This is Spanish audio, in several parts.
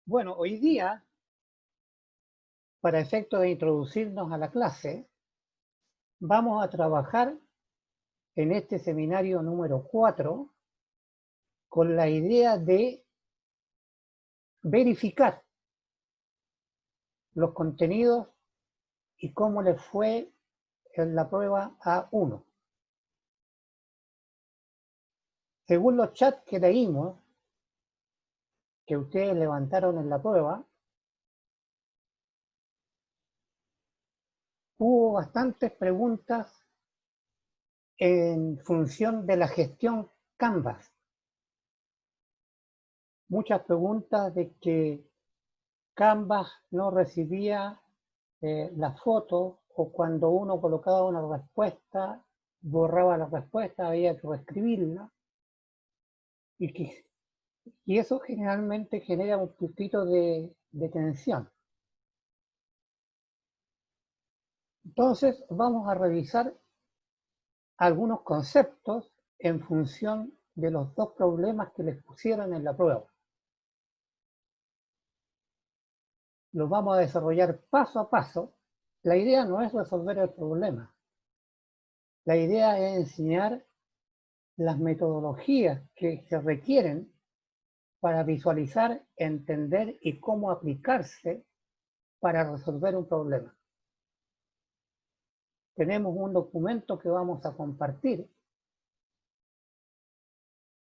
Bueno, hoy día, para efecto de introducirnos a la clase, vamos a trabajar en este seminario número 4 con la idea de verificar los contenidos y cómo les fue en la prueba A1. Según los chats que leímos, que ustedes levantaron en la prueba, hubo bastantes preguntas en función de la gestión Canvas. Muchas preguntas de que Canvas no recibía la foto, o cuando uno colocaba una respuesta, borraba la respuesta, había que reescribirla, y eso generalmente genera un poquito de tensión. Entonces vamos a revisar algunos conceptos en función de los dos problemas que les pusieron en la prueba. Los vamos a desarrollar paso a paso. La idea no es resolver el problema. La idea es enseñar las metodologías que se requieren para visualizar, entender y cómo aplicarse para resolver un problema. Tenemos un documento que vamos a compartir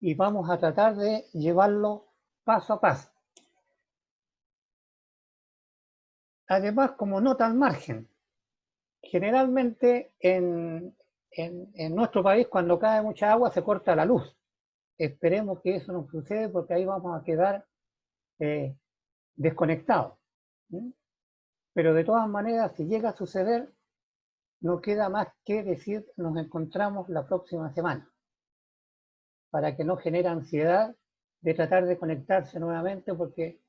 y vamos a tratar de llevarlo paso a paso. Además, como nota al margen, generalmente en nuestro país, cuando cae mucha agua, se corta la luz. Esperemos que eso no suceda, porque ahí vamos a quedar desconectados. Pero de todas maneras, si llega a suceder, no queda más que decir nos encontramos la próxima semana, para que no genere ansiedad de tratar de conectarse nuevamente, porque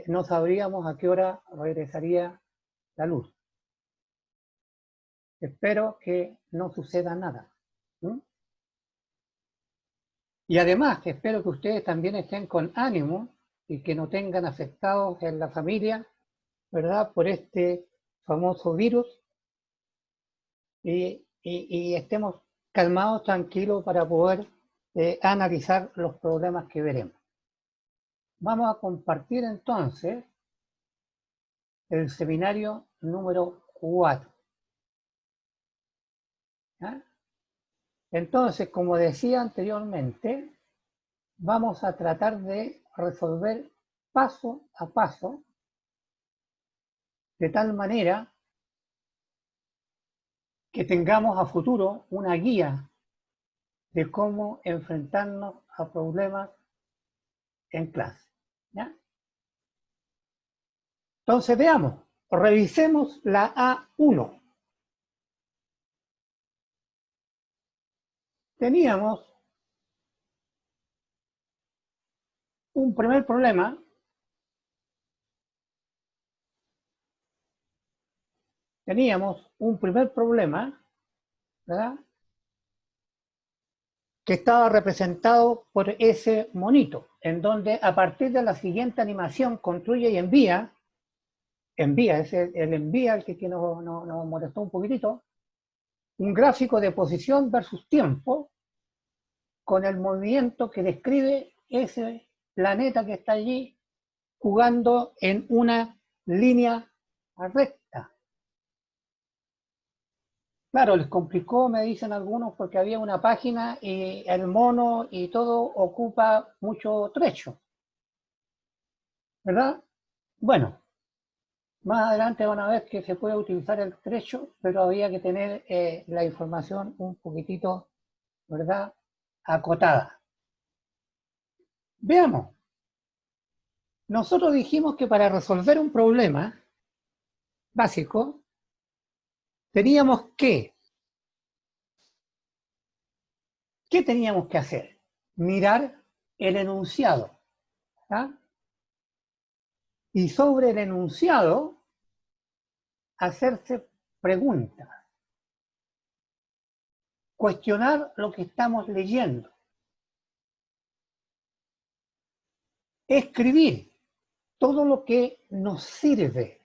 no sabríamos a qué hora regresaría la luz. Espero que no suceda nada. Y además, espero que ustedes también estén con ánimo y que no tengan afectados en la familia, ¿verdad?, por este famoso virus, y estemos calmados, tranquilos, para poder analizar los problemas que veremos. Vamos a compartir entonces el seminario número 4. ¿Ya? Entonces, como decía anteriormente, vamos a tratar de resolver paso a paso, de tal manera que tengamos a futuro una guía de cómo enfrentarnos a problemas en clase. ¿Ya? Entonces veamos, revisemos la A1. Teníamos un primer problema ¿verdad?, que estaba representado por ese monito, en donde a partir de la siguiente animación construye y envía, es el envía el que nos molestó un poquitito, un gráfico de posición versus tiempo con el movimiento que describe ese planeta que está allí jugando en una línea recta. Claro, les complicó, me dicen algunos, porque había una página y el mono y todo ocupa mucho trecho, ¿verdad? Bueno, más adelante van a ver que se puede utilizar el trecho, pero había que tener la información un poquitito, ¿verdad?, acotada. Veamos. Nosotros dijimos que para resolver un problema básico teníamos que, ¿qué teníamos que hacer? Mirar el enunciado, ¿tá? Y sobre el enunciado hacerse preguntas, cuestionar lo que estamos leyendo, escribir todo lo que nos sirve.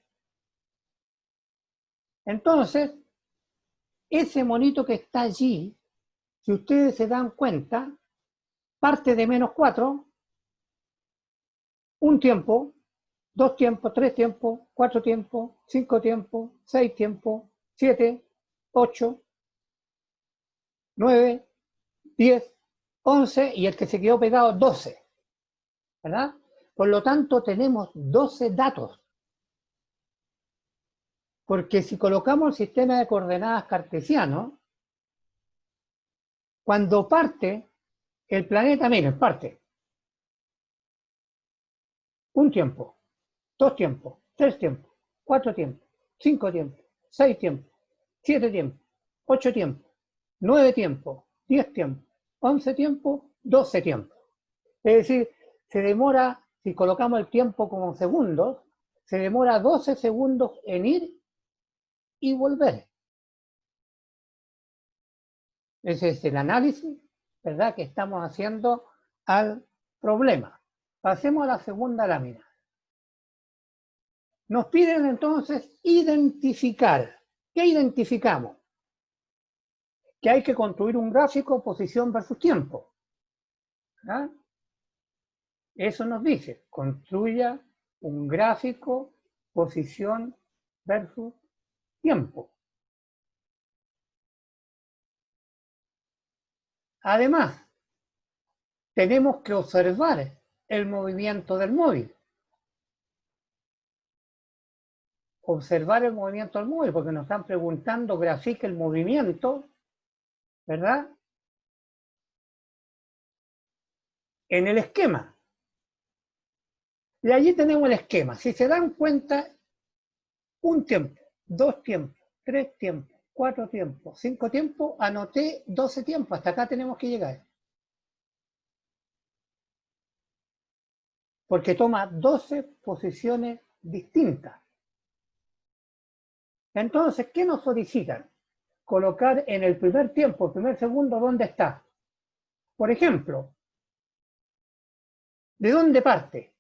Entonces, ese monito que está allí, si ustedes se dan cuenta, parte de -4, un tiempo, 2 tiempos, 3 tiempos, 4 tiempos, 5 tiempos, 6 tiempos, 7, 8, 9, 10, 11 y el que se quedó pegado 12, ¿verdad? Por lo tanto, tenemos 12 datos. Porque si colocamos el sistema de coordenadas cartesiano, cuando parte el planeta, miren, parte un tiempo, 2 tiempos, 3 tiempos, 4 tiempos, 5 tiempos, 6 tiempos, 7 tiempos, 8 tiempos, 9 tiempos, 10 tiempos, 11 tiempos, 12 tiempos. Es decir, se demora, si colocamos el tiempo como segundos, se demora 12 segundos en ir y volver. Ese es el análisis, ¿verdad?, que estamos haciendo al problema. Pasemos a la segunda lámina. Nos piden entonces identificar. ¿Qué identificamos? Que hay que construir un gráfico posición versus tiempo. ¿Ah? Eso nos dice, construya un gráfico posición versus tiempo. Además, tenemos que observar el movimiento del móvil. Observar el movimiento del móvil, porque nos están preguntando, grafique el movimiento, ¿verdad?, en el esquema. Y allí tenemos el esquema. Si se dan cuenta, un tiempo, 2 tiempos, 3 tiempos, 4 tiempos, 5 tiempos, anoté 12 tiempos, hasta acá tenemos que llegar. Porque toma 12 posiciones distintas. Entonces, ¿qué nos solicitan? Colocar en el primer tiempo, el primer segundo, ¿dónde está? Por ejemplo, ¿de dónde parte?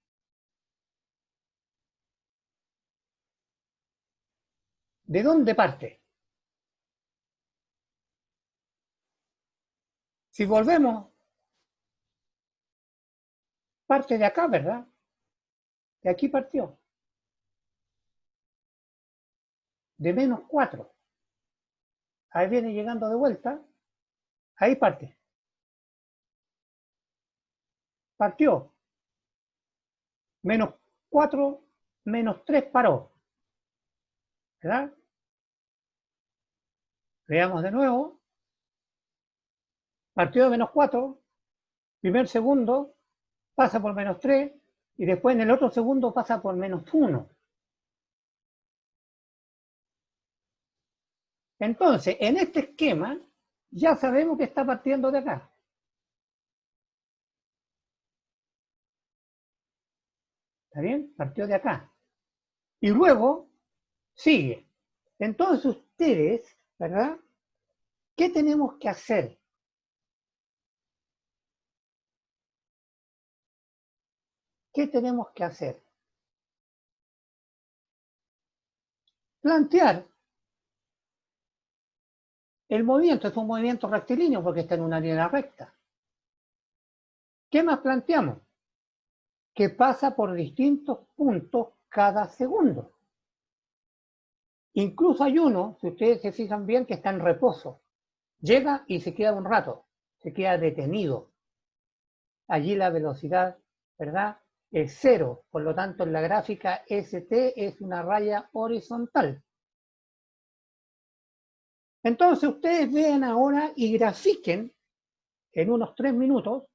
¿De dónde parte? Si volvemos, parte de acá, ¿verdad? De aquí partió. De -4. Ahí viene llegando de vuelta. Ahí parte. Partió. -4, -3 paró. ¿Verdad? Veamos de nuevo. Partió de -4. Primer segundo pasa por -3. Y después en el otro segundo pasa por -1. Entonces, en este esquema, ya sabemos que está partiendo de acá. ¿Está bien? Partió de acá. Y luego sigue. Entonces ustedes, ¿verdad?, ¿qué tenemos que hacer? ¿Qué tenemos que hacer? Plantear el movimiento. Es un movimiento rectilíneo porque está en una línea recta. ¿Qué más planteamos? Que pasa por distintos puntos cada segundo. Incluso hay uno, si ustedes se fijan bien, que está en reposo. Llega y se queda un rato, se queda detenido. Allí la velocidad, ¿verdad?, es 0. Por lo tanto, en la gráfica ST es una raya horizontal. Entonces, ustedes vean ahora y grafiquen en unos 3 minutos,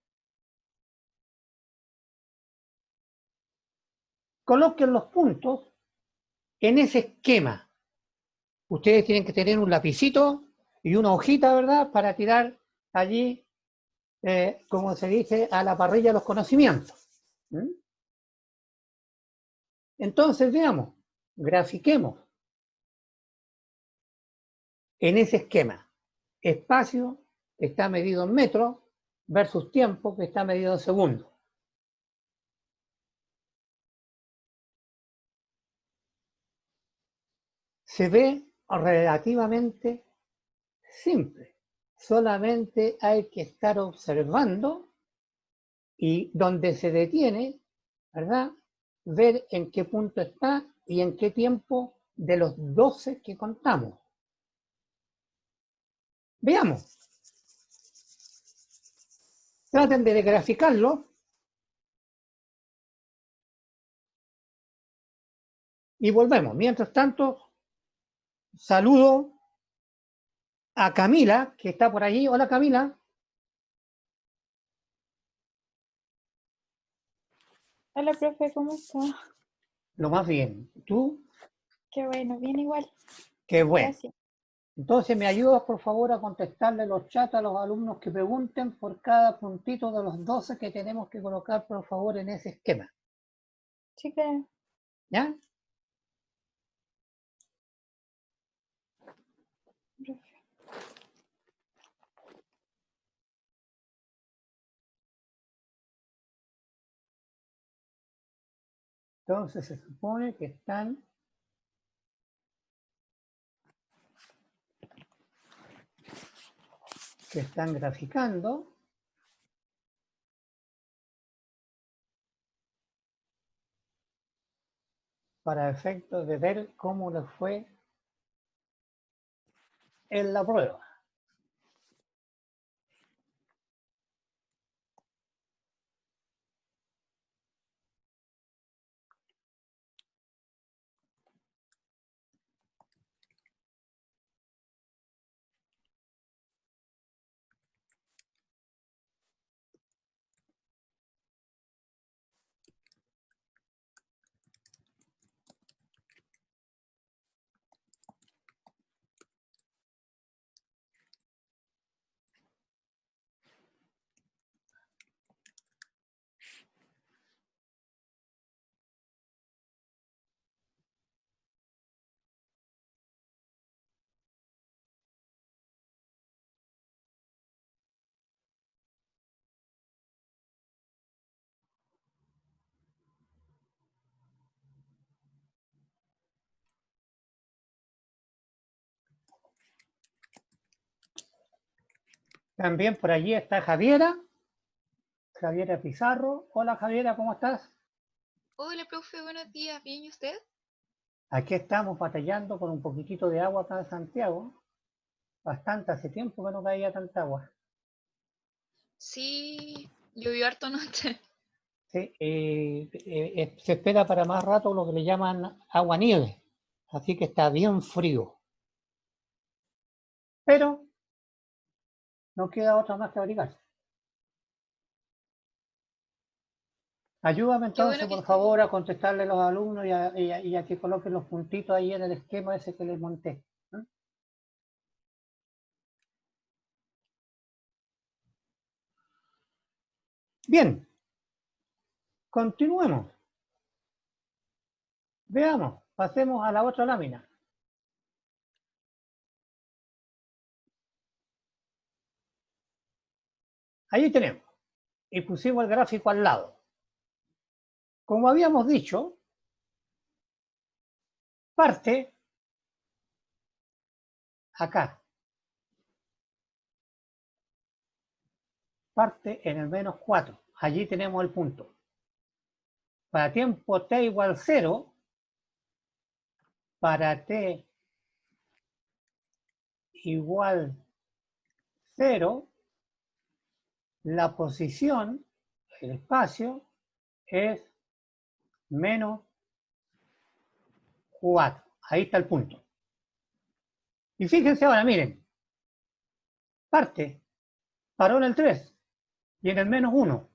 coloquen los puntos en ese esquema. Ustedes tienen que tener un lapicito y una hojita, ¿verdad?, para tirar allí, como se dice, a la parrilla los conocimientos. Entonces, veamos, grafiquemos en ese esquema. Espacio, que está medido en metros, versus tiempo, que está medido en segundos. se ve relativamente simple. Solamente hay que estar observando y donde se detiene, ¿verdad? Ver en qué punto está y en qué tiempo de los 12 que contamos. Veamos. Traten de graficarlo y volvemos. Mientras tanto, saludo a Camila, que está por allí. Hola, Camila. Hola, profe, ¿cómo está? Lo más bien. ¿Tú? Qué bueno, bien igual. Qué bueno. Gracias. Entonces, ¿me ayudas, por favor, a contestarle los chats a los alumnos que pregunten por cada puntito de los 12 que tenemos que colocar, por favor, en ese esquema? Sí, claro. ¿Ya? Profe. Entonces, se supone que están graficando para efectos de ver cómo les fue en la prueba. También por allí está Javiera Pizarro. Hola, Javiera, ¿cómo estás? Hola, profe, buenos días. ¿Bien y usted? Aquí estamos batallando con un poquitito de agua acá en Santiago. Bastante, hace tiempo que no caía tanta agua. Sí, llovió harto anoche. Sí, se espera para más rato lo que le llaman agua nieve. Así que está bien frío. Pero no queda otra más que abrigarse. Ayúdame Qué entonces, bueno que por esté bien. favor, a contestarle a los alumnos y a que coloquen los puntitos ahí en el esquema ese que les monté. ¿No? Bien, continuemos. Veamos, pasemos a la otra lámina. Ahí tenemos. Y pusimos el gráfico al lado. Como habíamos dicho, parte acá. Parte en el menos 4. Allí tenemos el punto. Para tiempo t igual 0, para t igual 0, la posición, el espacio, es menos 4. Ahí está el punto. Y fíjense ahora, miren. Parte, paró en el 3 y en el menos 1.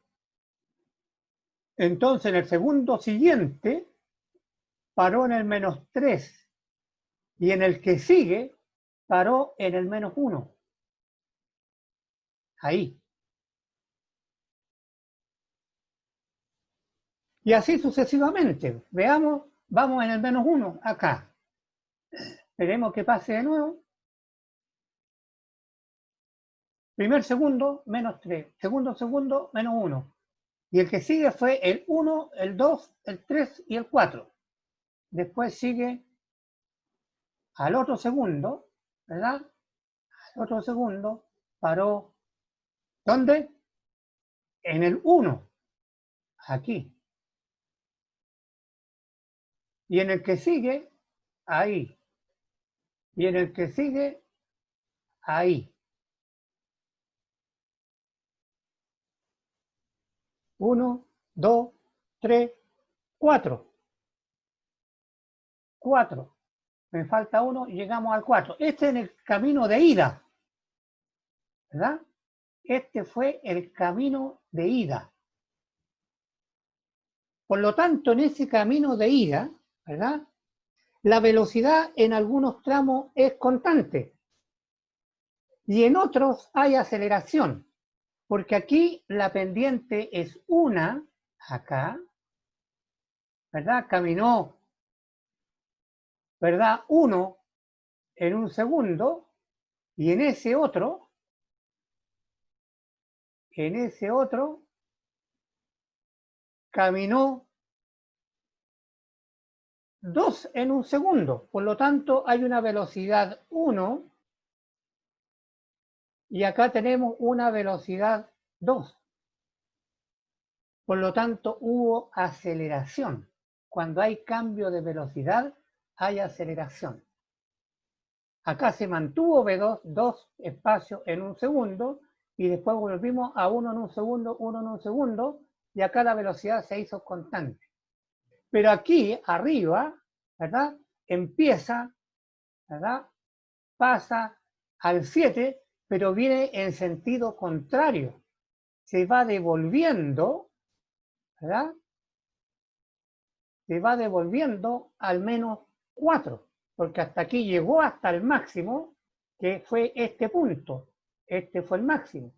Entonces en el segundo siguiente, paró en el menos 3 y en el que sigue, paró en el menos 1. Ahí. Y así sucesivamente. Veamos, vamos en el menos 1, acá. Esperemos que pase de nuevo. Primer segundo, menos 3. Segundo, menos 1. Y el que sigue fue el 1, el 2, el 3 y el 4. Después sigue al otro segundo, ¿verdad? Al otro segundo paró, ¿dónde? En el 1, aquí. Y en el que sigue, ahí. Y en el que sigue, ahí. 1, 2, 3, 4. 4. Me falta 1 y llegamos al 4. Este es el camino de ida, ¿verdad? Este fue el camino de ida. Por lo tanto, en ese camino de ida, ¿verdad? La velocidad en algunos tramos es constante y en otros hay aceleración, porque aquí la pendiente es una, acá, ¿verdad? Caminó, ¿verdad? 1 en un segundo y en ese otro caminó 2 en un segundo. Por lo tanto, hay una velocidad 1 y acá tenemos una velocidad 2. Por lo tanto, hubo aceleración. Cuando hay cambio de velocidad, hay aceleración. Acá se mantuvo V2, 2 espacios en un segundo, y después volvimos a 1 en un segundo, 1 en un segundo, y acá la velocidad se hizo constante. Pero aquí, arriba, ¿verdad? Empieza, ¿verdad? Pasa al 7, pero viene en sentido contrario. Se va devolviendo, ¿verdad? Se va devolviendo al menos 4, porque hasta aquí llegó hasta el máximo, que fue este punto. Este fue el máximo.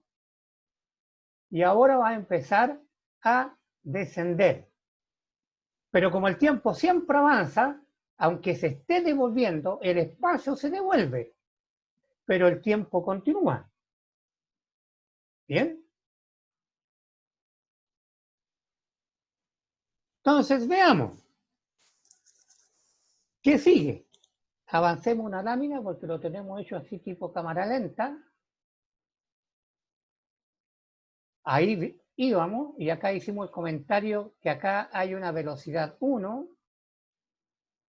Y ahora va a empezar a descender. Pero como el tiempo siempre avanza, aunque se esté devolviendo, el espacio se devuelve, pero el tiempo continúa. ¿Bien? Entonces veamos. ¿Qué sigue? Avancemos una lámina porque lo tenemos hecho así tipo cámara lenta. Ahí íbamos y acá hicimos el comentario que acá hay una velocidad 1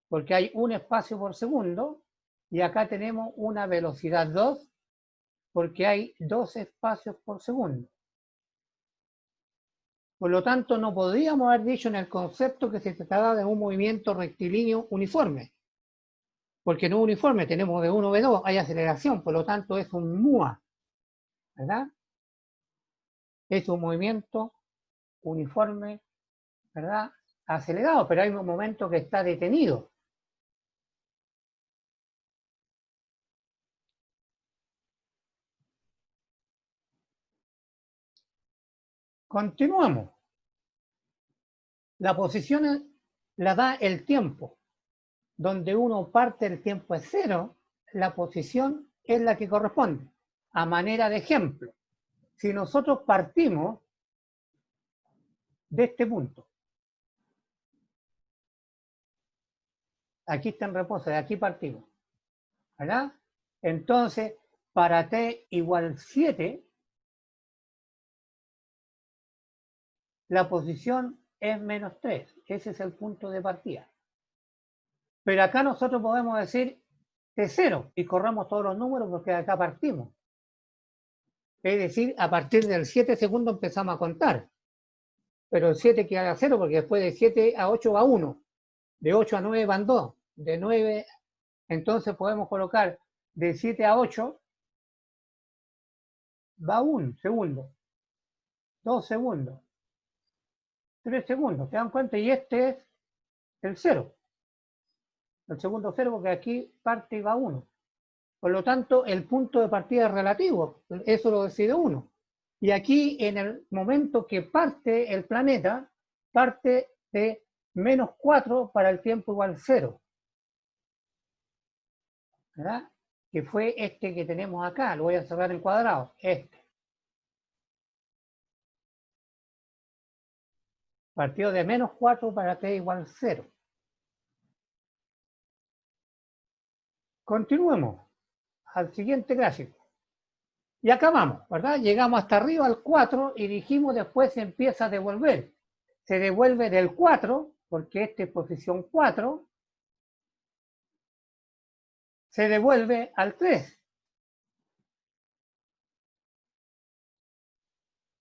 porque hay un espacio por segundo y acá tenemos una velocidad 2 porque hay 2 espacios por segundo. Por lo tanto, no podríamos haber dicho en el concepto que se trataba de un movimiento rectilíneo uniforme, porque no uniforme, tenemos V1, V2, hay aceleración, por lo tanto es un MUA, ¿verdad? Es un movimiento uniforme, ¿verdad? Acelerado, pero hay un momento que está detenido. Continuamos. La posición la da el tiempo. Donde uno parte el tiempo es 0, la posición es la que corresponde. A manera de ejemplo, si nosotros partimos de este punto, aquí está en reposo, de aquí partimos, ¿verdad? Entonces, para t igual 7, la posición es menos 3. Ese es el punto de partida. Pero acá nosotros podemos decir T0 y corramos todos los números porque acá partimos. Es decir, a partir del 7 segundos empezamos a contar. Pero el 7 queda a 0 porque después de 7 a 8 va 1. De 8 a 9 van 2. De 9, entonces podemos colocar de 7 a 8 va 1 segundo. 2 segundos. 3 segundos. ¿Se dan cuenta? Y este es el 0. El segundo 0 porque aquí parte y va 1. Por lo tanto, el punto de partida es relativo. Eso lo decide 1. Y aquí, en el momento que parte el planeta, parte de menos 4 para el tiempo igual 0. ¿Verdad? Que fue este que tenemos acá. Lo voy a cerrar en cuadrado. Este. Partió de menos 4 para t igual 0. Continuemos al siguiente gráfico. Y acabamos, ¿verdad? Llegamos hasta arriba al 4 y dijimos después se empieza a devolver. Se devuelve del 4, porque este es posición 4, se devuelve al 3.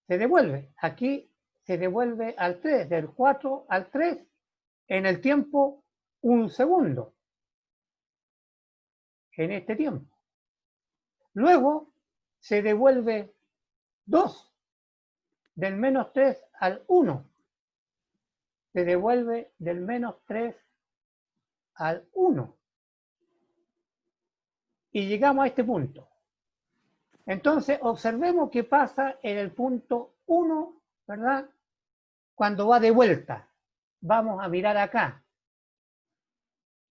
Se devuelve, aquí se devuelve al 3, del 4 al 3, en el tiempo 1 segundo. En este tiempo. Luego se devuelve 2, del menos 3 al 1. Se devuelve del menos 3 al 1. Y llegamos a este punto. Entonces, observemos qué pasa en el punto 1, ¿verdad? Cuando va de vuelta. Vamos a mirar acá.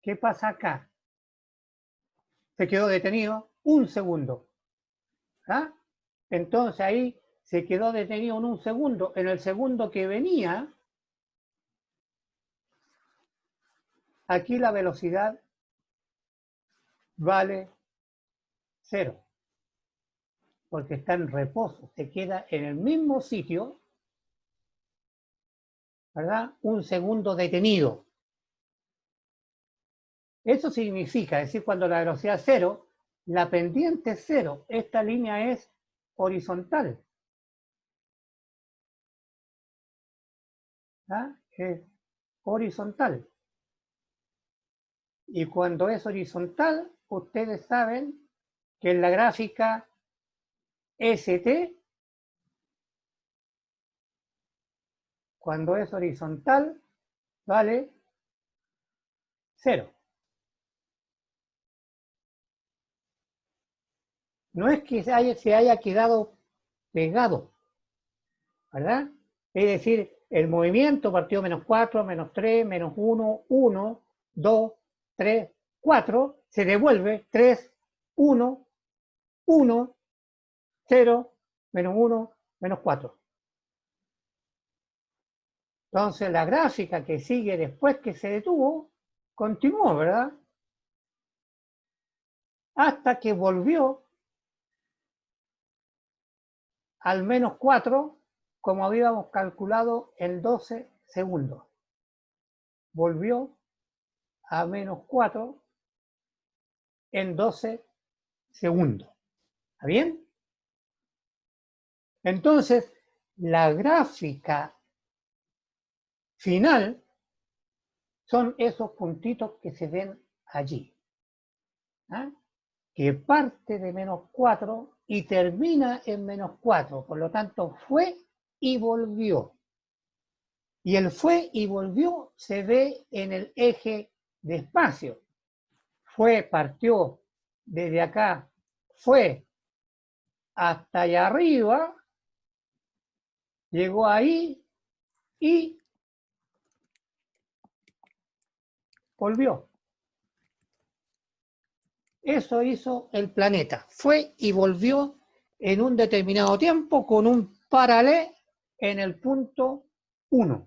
¿Qué pasa acá? Se quedó detenido 1 segundo. ¿Ah? Entonces ahí se quedó detenido en 1 segundo. En el segundo que venía, aquí la velocidad vale 0. Porque está en reposo. Se queda en el mismo sitio, ¿verdad? 1 segundo detenido. Eso significa, es decir, cuando la velocidad es 0, la pendiente es 0. Esta línea es horizontal. ¿Ah? Es horizontal. Y cuando es horizontal, ustedes saben que en la gráfica ST, cuando es horizontal, vale 0. No es que se haya quedado pegado, ¿verdad? Es decir, el movimiento partió menos 4, menos 3, menos 1, 1, 2, 3, 4, se devuelve 3, 1, 1, 0, menos 1, menos 4. Entonces la gráfica que sigue después que se detuvo, continuó, ¿verdad? Hasta que volvió al menos 4, como habíamos calculado en 12 segundos. Volvió a menos 4 en 12 segundos. ¿Está bien? Entonces, la gráfica final son esos puntitos que se ven allí. ¿Ah? Que parte de menos 4 y termina en menos 4. Por lo tanto, fue y volvió. Y el fue y volvió se ve en el eje de espacio. Partió desde acá, fue hasta allá arriba, llegó ahí y volvió. Eso hizo el planeta. Fue y volvió en un determinado tiempo con un paralelo en el punto 1.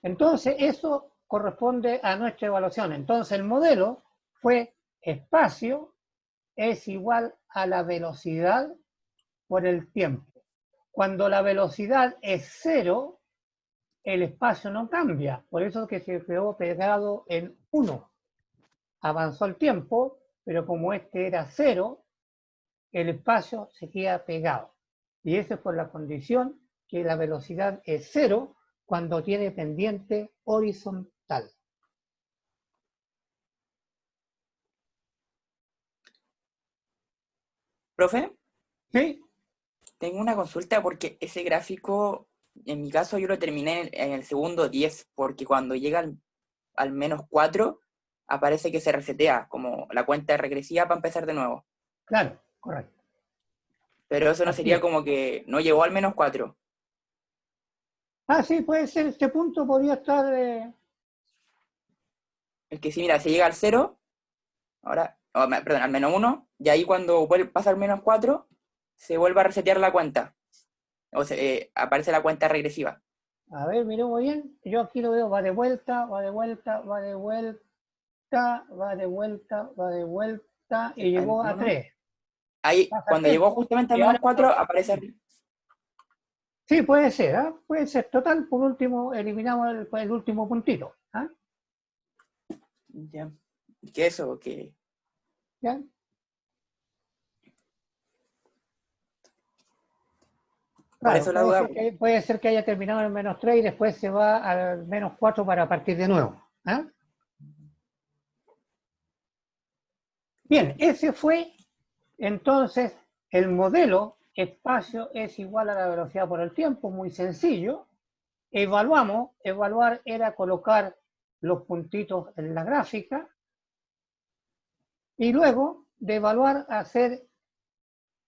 Entonces, eso corresponde a nuestra evaluación. Entonces, el modelo fue espacio es igual a la velocidad por el tiempo. Cuando la velocidad es 0, el espacio no cambia. Por eso que se quedó pegado en 1. Avanzó el tiempo, pero como este era 0, el espacio se queda pegado. Y eso es por la condición que la velocidad es 0 cuando tiene pendiente horizontal. Profe, ¿Sí? tengo una consulta porque ese gráfico, en mi caso, yo lo terminé en el segundo 10, porque cuando llega al menos 4, aparece que se resetea, como la cuenta regresiva para empezar de nuevo. Claro, correcto. Pero eso no Así sería es. como que no llegó al menos 4. Ah, sí, puede ser. Este punto podría estar... Es que si mira, si llega al 0, ahora, perdón, al menos 1, y ahí cuando pasa al menos 4, se vuelve a resetear la cuenta. O sea, aparece la cuenta regresiva. A ver, miremos bien. Yo aquí lo veo, va de vuelta, va de vuelta, va de vuelta. va de vuelta y llegó a No, no. 3. Ahí, Pasa cuando llegó tiempo justamente a y ahora -4, aparece arriba. sí, puede ser, ¿ah? Puede ser. Total, por último, eliminamos el último puntito. ¿Ah? Ya. ¿Qué eso? ¿Qué? ¿Ya? Por Claro, eso la duda. puede ser que haya terminado en -3 y después se va al -4 para partir de nuevo. ¿Ah? Bien, ese fue entonces el modelo espacio es igual a la velocidad por el tiempo, muy sencillo. Evaluar era colocar los puntitos en la gráfica y luego de evaluar hacer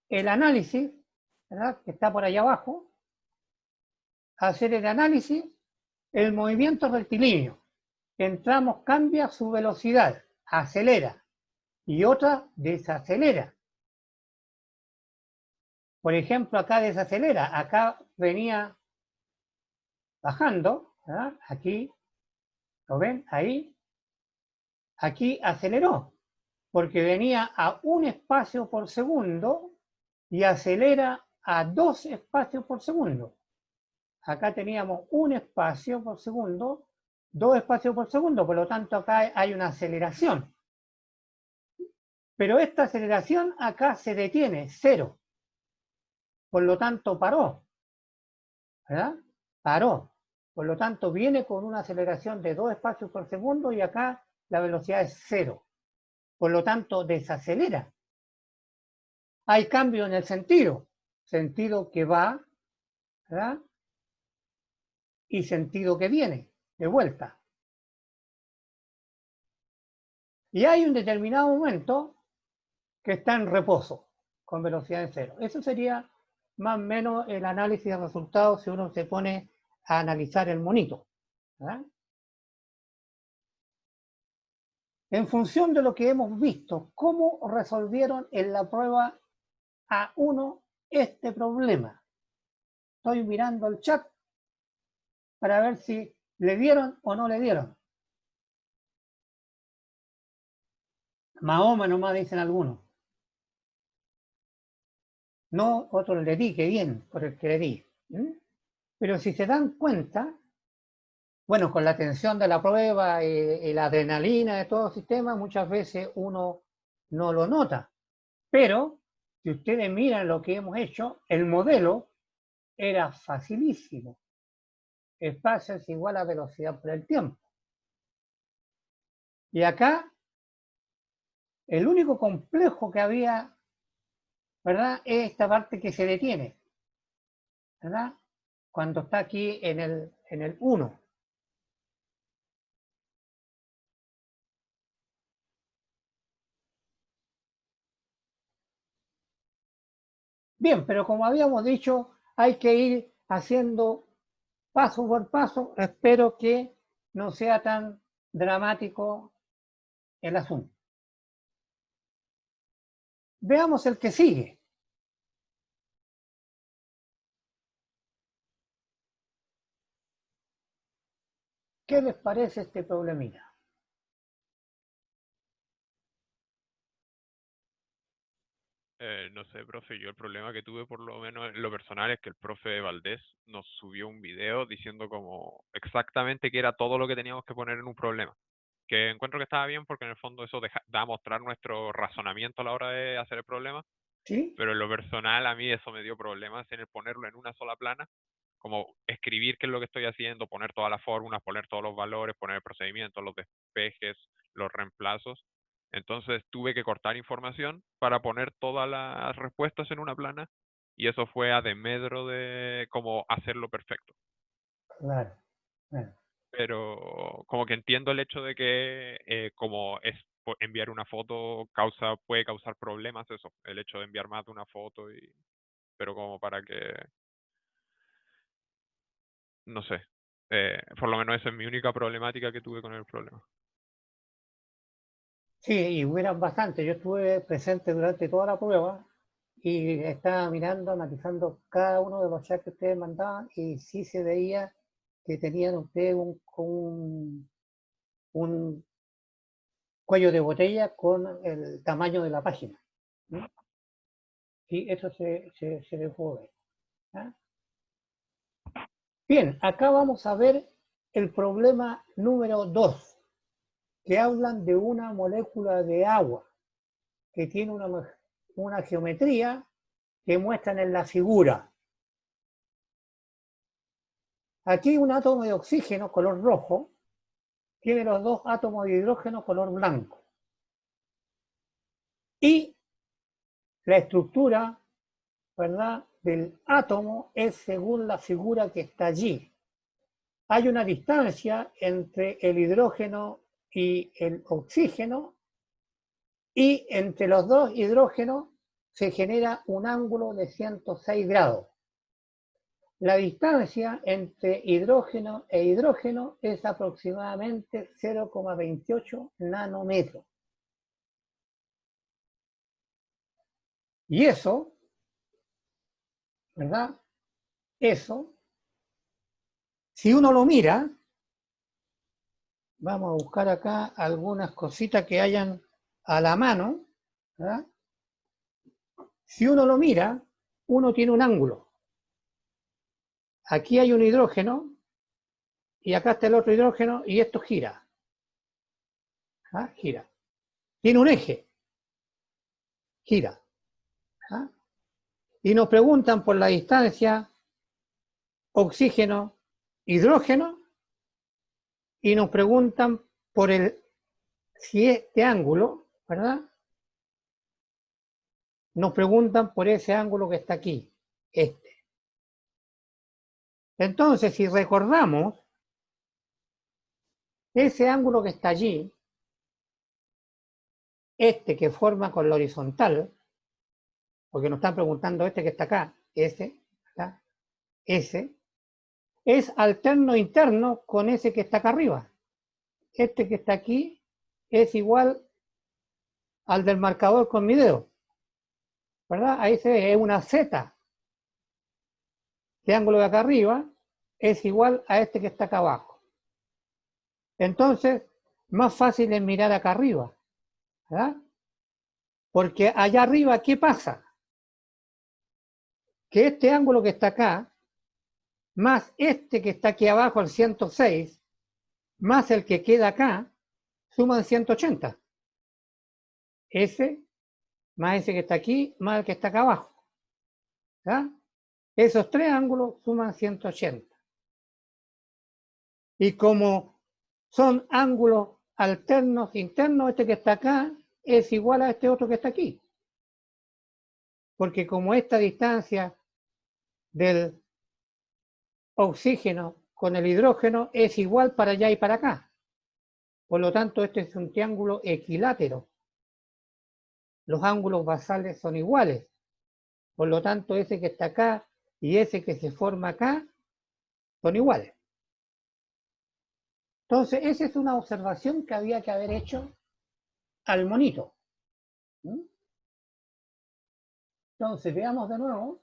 el análisis, ¿verdad? Que está por allá abajo, hacer el análisis, el movimiento rectilíneo. Entramos, cambia su velocidad, acelera y otra desacelera. Por ejemplo, acá desacelera, acá venía bajando, ¿verdad? Aquí, ¿lo ven? Ahí, aquí aceleró, porque venía a 1 espacio por segundo y acelera a 2 espacios por segundo. Acá teníamos 1 espacio por segundo, 2 espacios por segundo, por lo tanto acá hay una aceleración. Pero esta aceleración acá se detiene, 0. Por lo tanto paró, ¿verdad? Paró. Por lo tanto viene con una aceleración de 2 espacios por segundo y acá la velocidad es 0. Por lo tanto desacelera. Hay cambio en el sentido que va, ¿verdad? Y sentido que viene, de vuelta. Y hay un determinado momento que está en reposo, con velocidad de 0. Eso sería más o menos el análisis de resultados si uno se pone a analizar el monito, ¿verdad? En función de lo que hemos visto, ¿cómo resolvieron en la prueba A1 este problema? Estoy mirando el chat para ver si le dieron o no le dieron. Mahoma nomás dicen algunos. No, otros le di, que bien, por el que le di. Pero si se dan cuenta, bueno, con la tensión de la prueba y la adrenalina de todo el sistema, muchas veces uno no lo nota. Pero si ustedes miran lo que hemos hecho, el modelo era facilísimo. Espacio es igual a velocidad por el tiempo. Y acá, el único complejo que había, ¿verdad? Es esta parte que se detiene, ¿verdad? Cuando está aquí en el 1. Bien, pero como habíamos dicho, hay que ir haciendo paso por paso. Espero que no sea tan dramático el asunto. Veamos el que sigue. ¿Qué les parece este problemita? No sé, profe, yo el problema que tuve por lo menos en lo personal es que el profe Valdés nos subió un video diciendo como exactamente qué era todo lo que teníamos que poner en un problema. Que encuentro que estaba bien porque en el fondo eso da a mostrar nuestro razonamiento a la hora de hacer el problema, ¿Sí? pero en lo personal a mí eso me dio problemas en el ponerlo en una sola plana, como escribir qué es lo que estoy haciendo, poner todas las fórmulas, poner todos los valores, poner el procedimiento, los despejes, los reemplazos. Entonces tuve que cortar información para poner todas las respuestas en una plana y eso fue a desmedro de cómo hacerlo perfecto. Claro, claro. Pero como que entiendo el hecho de que como es enviar una foto puede causar problemas eso, el hecho de enviar más de una foto pero como para que no sé, por lo menos esa es mi única problemática que tuve con el problema. Sí, y hubieran bastante. Yo estuve presente durante toda la prueba y estaba mirando, analizando cada uno de los chats que ustedes mandaban y sí se veía que tenían ustedes un cuello de botella con el tamaño de la página. ¿Mm? Y eso se dejó ver. ¿Ah? Bien, acá vamos a ver el problema número 2, que hablan de una molécula de agua que tiene una geometría que muestran en la figura. Aquí un átomo de oxígeno color rojo tiene los dos átomos de hidrógeno color blanco. Y la estructura, ¿verdad?, del átomo es según la figura que está allí. Hay una distancia entre el hidrógeno y el oxígeno, y entre los dos hidrógenos se genera un ángulo de 106 grados. La distancia entre hidrógeno e hidrógeno es aproximadamente 0,28 nanómetros. Y eso, ¿verdad? Eso, si uno lo mira, vamos a buscar acá algunas cositas que hayan a la mano, ¿verdad? Si uno lo mira, uno tiene un ángulo. Aquí hay un hidrógeno y acá está el otro hidrógeno y esto gira. ¿Ah? Gira. Tiene un eje. Gira. ¿Ah? Y nos preguntan por la distancia oxígeno-hidrógeno y nos preguntan por si este ángulo, ¿verdad? Nos preguntan por ese ángulo que está aquí, este. Entonces, si recordamos, ese ángulo que está allí, este que forma con la horizontal, porque nos están preguntando este que está acá, ese, ¿verdad? Ese, es alterno interno con ese que está acá arriba. Este que está aquí es igual al del marcador con mi dedo, ¿verdad? Ahí se ve, es una Z. Este ángulo de acá arriba es igual a este que está acá abajo. Entonces, más fácil es mirar acá arriba, ¿verdad? Porque allá arriba, ¿qué pasa? Que este ángulo que está acá, más este que está aquí abajo, el 106, más el que queda acá, suman 180. Ese, más ese que está aquí, más el que está acá abajo. ¿Verdad? Esos tres ángulos suman 180. Y como son ángulos alternos internos, este que está acá es igual a este otro que está aquí. Porque como esta distancia del oxígeno con el hidrógeno es igual para allá y para acá. Por lo tanto, este es un triángulo equilátero. Los ángulos basales son iguales. Por lo tanto, ese que está acá y ese que se forma acá son iguales. Entonces, esa es una observación que había que haber hecho al monito. Entonces, veamos de nuevo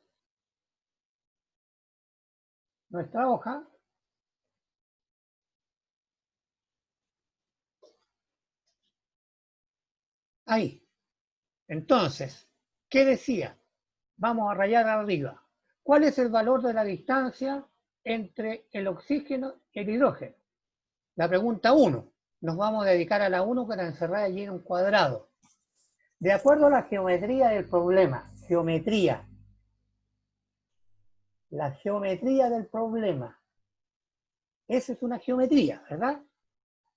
nuestra hoja. Ahí. Entonces, ¿qué decía? Vamos a rayar arriba. ¿Cuál es el valor de la distancia entre el oxígeno y el hidrógeno? La pregunta 1. Nos vamos a dedicar a la 1 que la encerrada allí en un cuadrado. De acuerdo a la geometría del problema, la geometría del problema. Esa es una geometría, ¿verdad?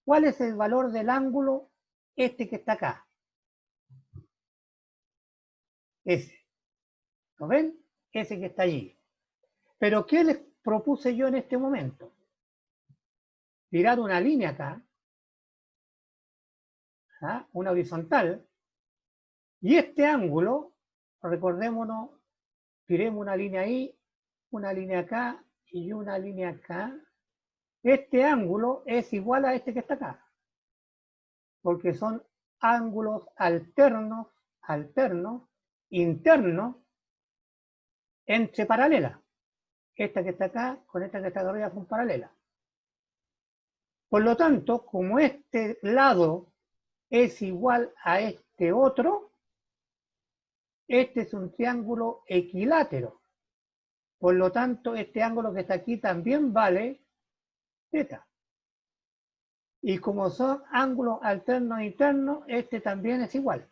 ¿Cuál es el valor del ángulo este que está acá? Ese. ¿Lo ven? Ese que está allí. Pero ¿qué les propuse yo en este momento? Tirar una línea acá, ¿ah? Una horizontal, y este ángulo, recordémonos, tiremos una línea ahí, una línea acá y una línea acá. Este ángulo es igual a este que está acá, porque son ángulos alternos, internos, entre paralelas. Esta que está acá con esta que está acá arriba son paralelas. Por lo tanto, como este lado es igual a este otro, este es un triángulo equilátero. Por lo tanto, este ángulo que está aquí también vale θ. Y como son ángulos alternos e internos, este también es igual.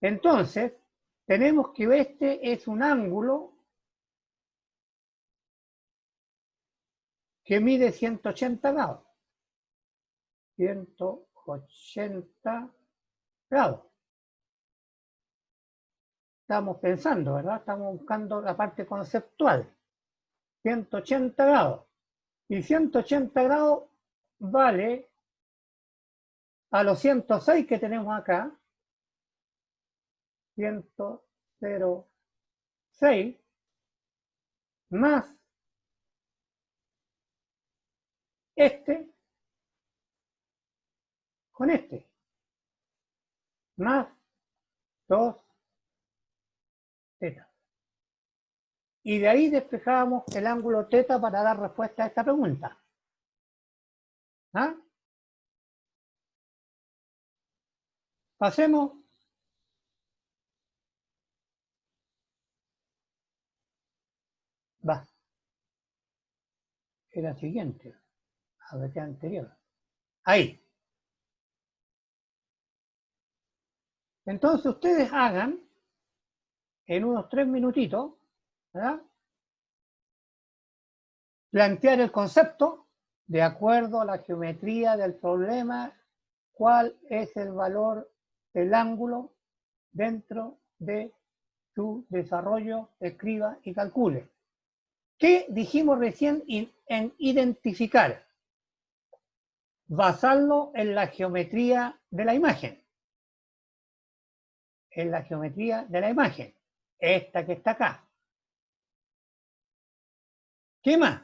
Entonces, tenemos que este es un ángulo que mide 180 grados. 180 grados. Estamos pensando, ¿verdad? Estamos buscando la parte conceptual. 180 grados. Y 180 grados vale a los 106 que tenemos acá. 106 más este con este. Más 2 θ. Y de ahí despejamos el ángulo θ para dar respuesta a esta pregunta. ¿Ah? Pasemos va. Era siguiente. A ver qué anterior. Ahí. Entonces ustedes hagan en unos 3 minutitos, ¿verdad? Plantear el concepto de acuerdo a la geometría del problema, cuál es el valor del ángulo dentro de su desarrollo, escriba y calcule. ¿Qué dijimos recién en identificar? Basarlo en la geometría de la imagen. En la geometría de la imagen. Esta que está acá. ¿Qué más?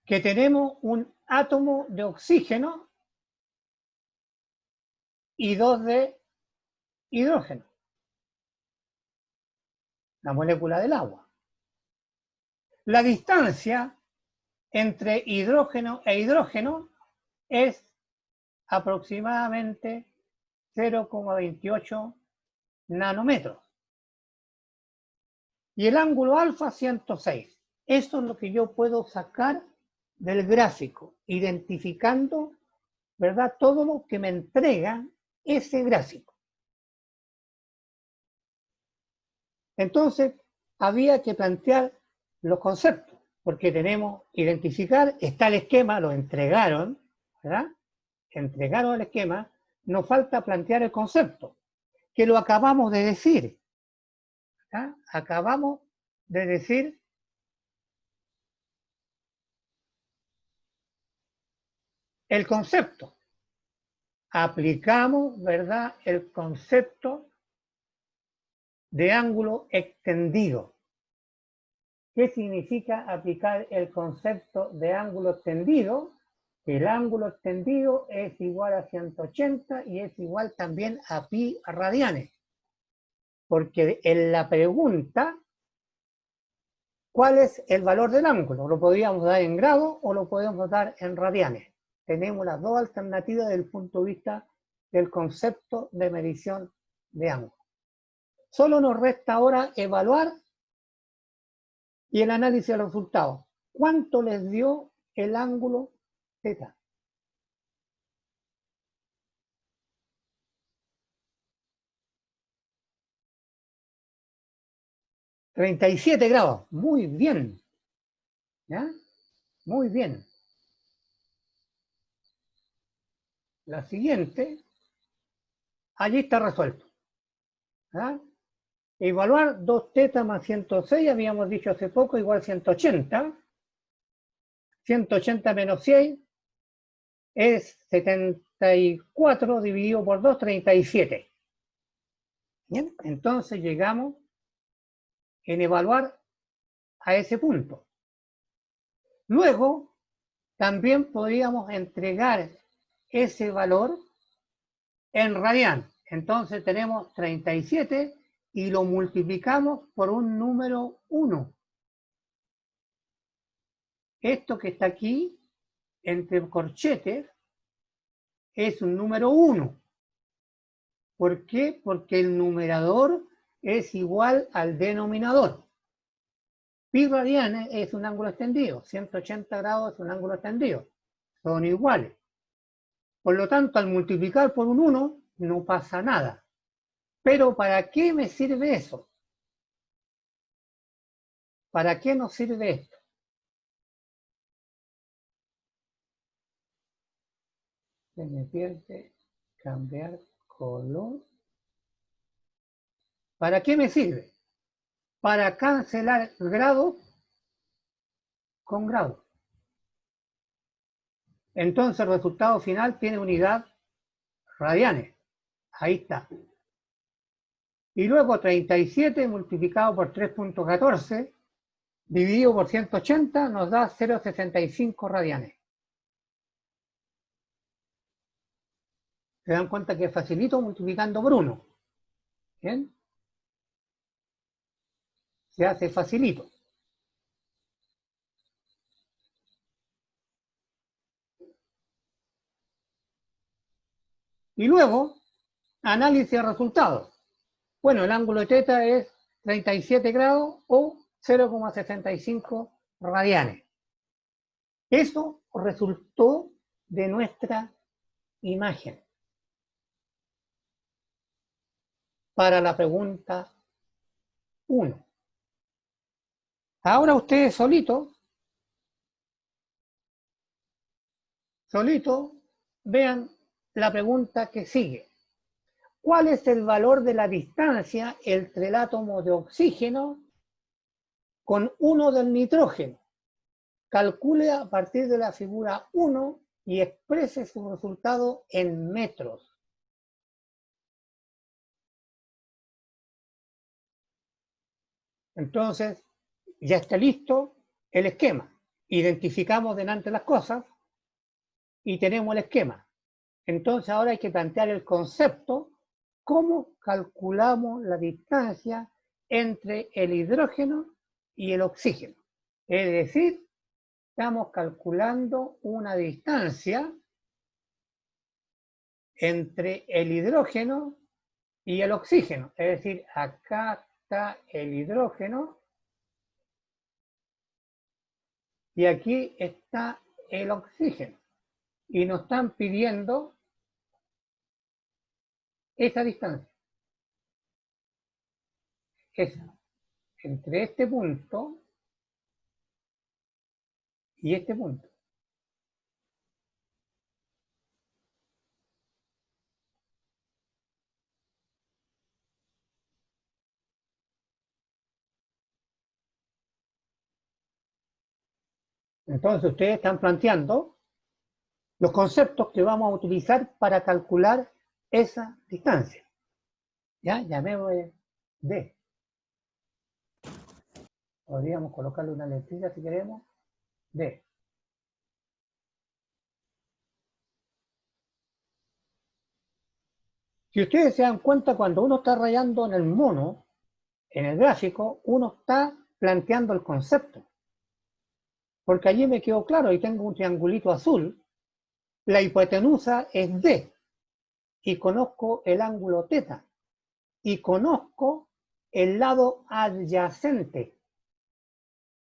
Que tenemos un átomo de oxígeno y 2 de hidrógeno. La molécula del agua. La distancia entre hidrógeno e hidrógeno es aproximadamente 0,28 nanómetros. Y el ángulo alfa 106. Eso es lo que yo puedo sacar del gráfico, identificando, ¿verdad?, todo lo que me entrega ese gráfico. Entonces, había que plantear los conceptos, porque tenemos que identificar, está el esquema, lo entregaron, ¿verdad? Entregaron el esquema, nos falta plantear el concepto, que lo acabamos de decir. ¿verdad? Acabamos de decir el concepto. Aplicamos, ¿verdad?, el concepto de ángulo extendido. ¿Qué significa aplicar el concepto de ángulo extendido? El ángulo extendido es igual a 180 y es igual también a pi radianes. Porque en la pregunta, ¿cuál es el valor del ángulo? Lo podríamos dar en grados o lo podemos dar en radianes. Tenemos las dos alternativas desde el punto de vista del concepto de medición de ángulo. Solo nos resta ahora evaluar y el análisis de los resultados. ¿Cuánto les dio el ángulo θ? $37 grados. Muy bien. ¿Ya? Muy bien. La siguiente, allí está resuelto. ¿Ya? Evaluar 2θ más 106, habíamos dicho hace poco, igual 180. 180 menos 100 es 74 dividido por 2, 37. Bien, entonces llegamos en evaluar a ese punto. Luego, también podríamos entregar ese valor en radian. Entonces tenemos 37 y lo multiplicamos por un número 1. Esto que está aquí, entre corchetes, es un número 1. ¿Por qué? Porque el numerador es igual al denominador. Pi radianes es un ángulo extendido, 180 grados es un ángulo extendido, son iguales. Por lo tanto, al multiplicar por un 1 no pasa nada. Pero ¿para qué me sirve eso? ¿Para qué nos sirve esto? Se me pierde cambiar color. ¿Para qué me sirve? Para cancelar grado con grado. Entonces el resultado final tiene unidad radianes. Ahí está. Y luego 37 multiplicado por 3.14 dividido por 180 nos da 0,65 radianes. Se dan cuenta que es facilito multiplicando por 1. ¿Bien? Se hace facilito. Y luego, análisis de resultados. Bueno, el ángulo de teta es 37 grados o 0,65 radianes. Eso resultó de nuestra imagen. Para la pregunta 1. Ahora ustedes solitos vean la pregunta que sigue. ¿Cuál es el valor de la distancia entre el átomo de oxígeno con uno del nitrógeno? Calcule a partir de la figura 1 y exprese su resultado en metros. Entonces, ya está listo el esquema. Identificamos delante las cosas y tenemos el esquema. Entonces ahora hay que plantear el concepto, cómo calculamos la distancia entre el hidrógeno y el oxígeno. Es decir, estamos calculando una distancia entre el hidrógeno y el oxígeno. Es decir, acá está el hidrógeno y aquí está el oxígeno. Y nos están pidiendo esa distancia. Esa. Entre este punto y este punto. Entonces ustedes están planteando los conceptos que vamos a utilizar para calcular esa distancia. ¿Ya? Llamémosle D. Podríamos colocarle una letrita si queremos. D. Si ustedes se dan cuenta, cuando uno está rayando en el mono, en el gráfico, uno está planteando el concepto. Porque allí me quedó claro, y tengo un triangulito azul, la hipotenusa es D, y conozco el ángulo teta, y conozco el lado adyacente,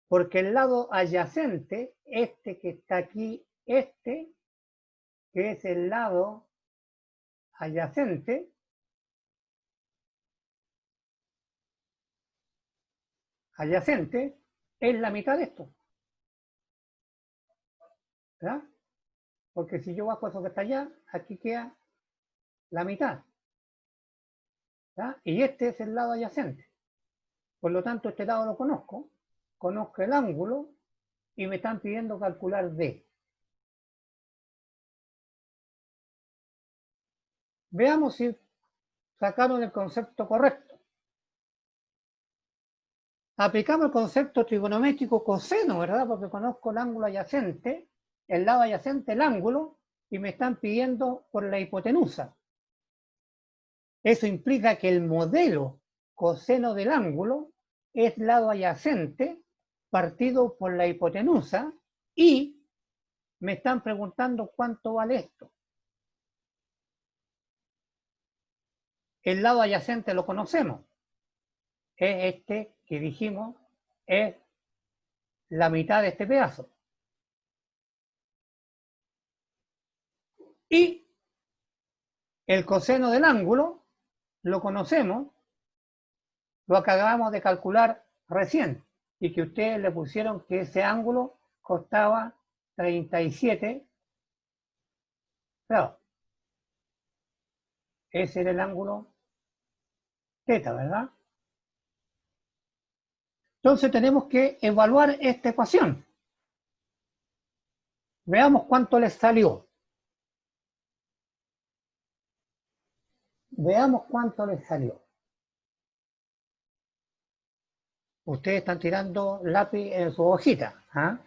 porque el lado adyacente, este que está aquí, este, que es el lado adyacente, es la mitad de esto. ¿Verdad? Porque si yo bajo eso que está allá, aquí queda la mitad. ¿Verdad? Y este es el lado adyacente. Por lo tanto, este lado lo conozco el ángulo y me están pidiendo calcular D. Veamos si sacaron el concepto correcto. Aplicamos el concepto trigonométrico coseno, ¿verdad? Porque conozco el ángulo adyacente, el lado adyacente, el ángulo, y me están pidiendo por la hipotenusa. Eso implica que el modelo coseno del ángulo es lado adyacente partido por la hipotenusa y me están preguntando cuánto vale esto. el lado adyacente lo conocemos. Es este que dijimos, es la mitad de este pedazo. Y el coseno del ángulo lo conocemos, lo que acabamos de calcular recién, y que ustedes le pusieron que ese ángulo costaba 37 grados. Ese era el ángulo θ, ¿verdad? Entonces tenemos que evaluar esta ecuación. Veamos cuánto les salió. Veamos cuánto les salió. Ustedes están tirando lápiz en su hojita. ¿Ah?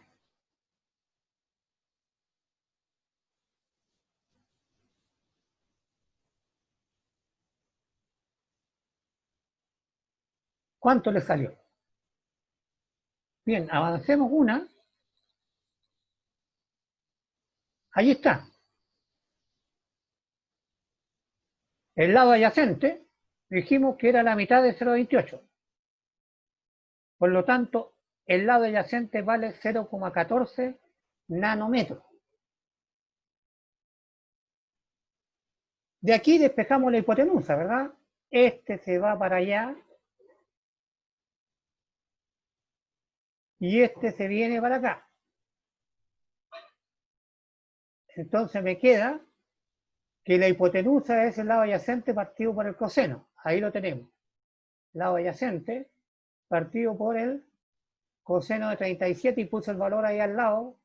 ¿Cuánto les salió? Bien, avancemos una. Ahí está. El lado adyacente, dijimos que era la mitad de 0,28. Por lo tanto, el lado adyacente vale 0,14 nanómetros. De aquí despejamos la hipotenusa, ¿verdad? Este se va para allá. Y este se viene para acá. Entonces me queda que la hipotenusa es el lado adyacente partido por el coseno. Ahí lo tenemos. Lado adyacente partido por el coseno de 37 y puse el valor ahí al lado,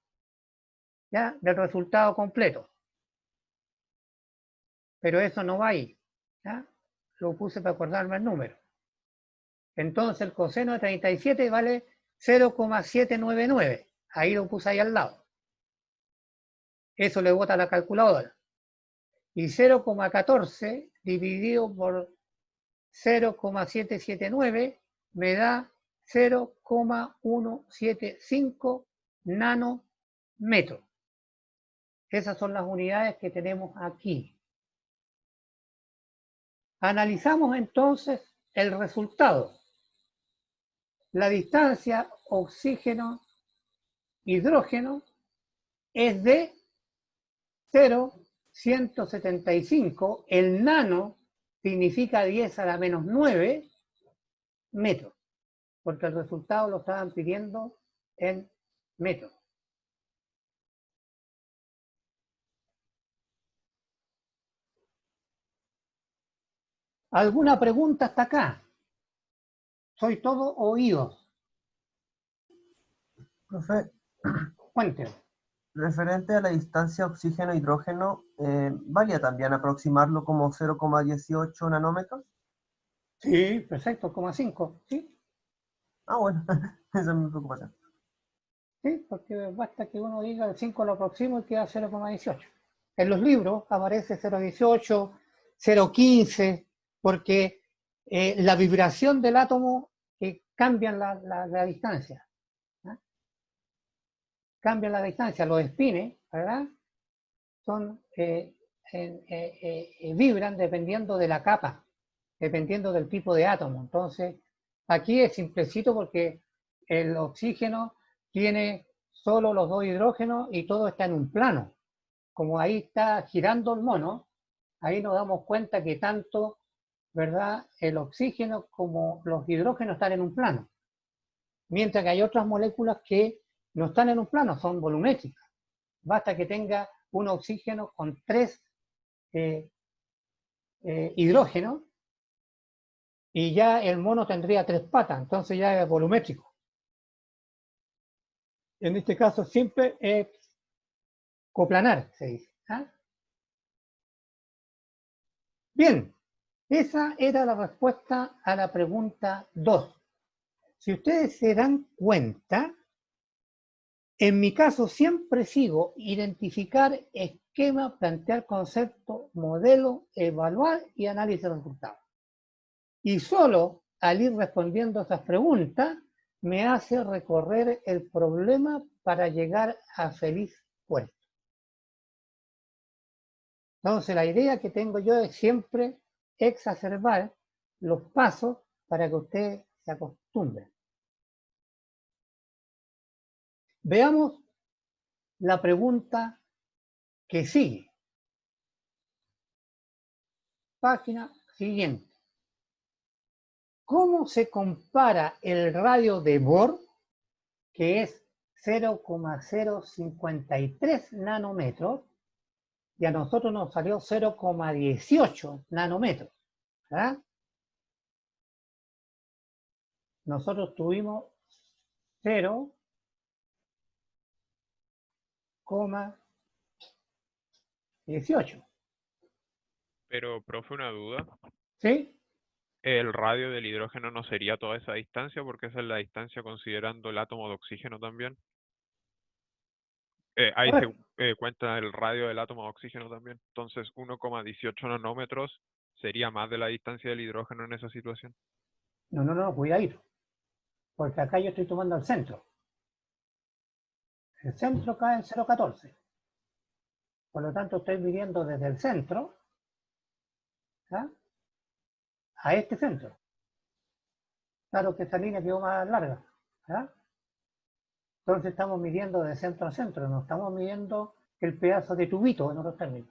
¿ya? Del resultado completo. Pero eso no va ahí, ¿ya? Lo puse para acordarme el número. Entonces el coseno de 37 vale 0,799. Ahí lo puse ahí al lado. Eso le bota la calculadora. Y 0,14 dividido por 0,779 me da 0,175 nanómetros. Esas son las unidades que tenemos aquí. Analizamos entonces el resultado. La distancia oxígeno-hidrógeno es de 0,175. El nano significa 10 a la menos 9 metros, porque el resultado lo estaban pidiendo en metros. ¿Alguna pregunta hasta acá? Soy todo oídos. Profe, Cuénteme. referente a la distancia oxígeno-hidrógeno, ¿valía también aproximarlo como 0,18 nanómetros? Sí, perfecto, 0,5. ¿Sí? Ah, bueno, esa es mi preocupación. Sí, porque basta que uno diga el 5 lo aproximo y queda 0,18. En los libros aparece 0,18, 0,15, porque la vibración del átomo cambia la distancia. ¿Ah? Cambian la distancia, los espines, ¿verdad? Son, vibran dependiendo de la capa, dependiendo del tipo de átomo. Entonces, aquí es simplecito porque el oxígeno tiene solo los dos hidrógenos y todo está en un plano. Como ahí está girando el mono, ahí nos damos cuenta que tanto, ¿verdad?, el oxígeno como los hidrógenos están en un plano. Mientras que hay otras moléculas que no están en un plano, son volumétricas. Basta que tenga un oxígeno con 3 hidrógenos y ya el mono tendría 3 patas, entonces ya es volumétrico. En este caso siempre es coplanar, se dice. ¿Ah? Bien, esa era la respuesta a la pregunta 2. Si ustedes se dan cuenta, en mi caso siempre sigo identificar esquema, plantear concepto, modelo, evaluar y análisis de resultados. Y solo al ir respondiendo a esas preguntas me hace recorrer el problema para llegar a feliz puerto. Entonces la idea que tengo yo es siempre exacerbar los pasos para que usted se acostumbre. Veamos la pregunta que sigue. Página siguiente. ¿Cómo se compara el radio de Bohr, que es 0,053 nanómetros, y a nosotros nos salió 0,18 nanómetros? ¿Verdad? Nosotros tuvimos 0,18. Pero, profe, una duda. ¿Sí? El radio del hidrógeno no sería toda esa distancia, porque esa es la distancia considerando el átomo de oxígeno también. Ahí Correcto. se cuenta el radio del átomo de oxígeno también. Entonces, 1,18 nanómetros sería más de la distancia del hidrógeno en esa situación. No, cuidadito. Porque acá yo estoy tomando el centro. El centro cae en 0,14. Por lo tanto, estoy midiendo desde el centro, ¿ah?, a este centro. Claro que esta línea quedó más larga, ¿ah? Entonces estamos midiendo de centro a centro, no estamos midiendo el pedazo de tubito, en otros términos,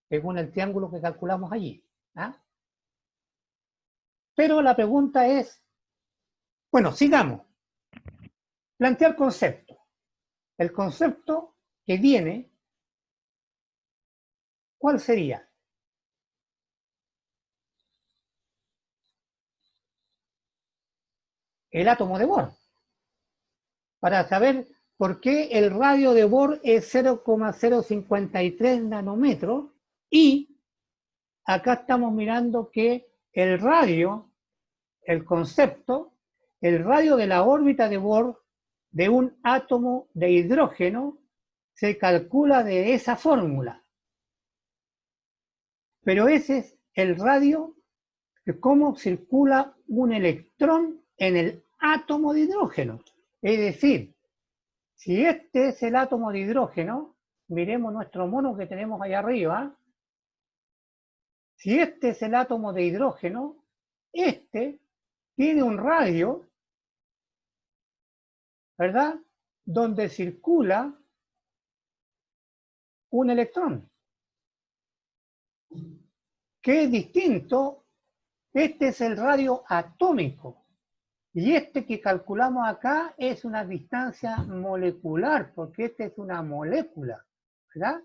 según el triángulo que calculamos allí, ¿ah? Pero la pregunta es, bueno, sigamos. Plantear concepto. El concepto que viene, ¿cuál sería? El átomo de Bohr. Para saber por qué el radio de Bohr es 0,053 nanómetros y acá estamos mirando que el radio, el concepto, el radio de la órbita de Bohr de un átomo de hidrógeno se calcula de esa fórmula. Pero ese es el radio de cómo circula un electrón en el átomo de hidrógeno. Es decir, si este es el átomo de hidrógeno, miremos nuestro mono que tenemos ahí arriba. Si este es el átomo de hidrógeno, este tiene un radio, ¿verdad?, donde circula un electrón, que es distinto. Este es el radio atómico. Y este que calculamos acá es una distancia molecular, porque este es una molécula, ¿verdad?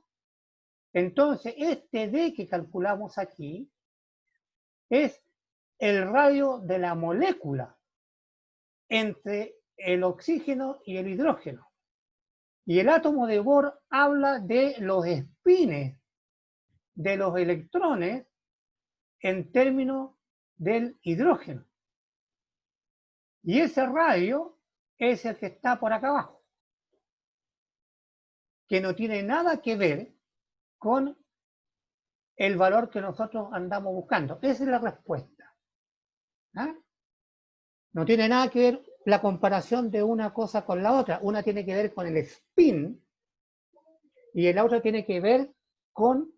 Entonces, este D que calculamos aquí es el radio de la molécula entre el oxígeno y el hidrógeno. Y el átomo de Bohr habla de los espines de los electrones en términos del hidrógeno. Y ese radio es el que está por acá abajo, que no tiene nada que ver con el valor que nosotros andamos buscando. Esa es la respuesta. ¿Ah? No tiene nada que ver la comparación de una cosa con la otra. Una tiene que ver con el spin y el otro tiene que ver con,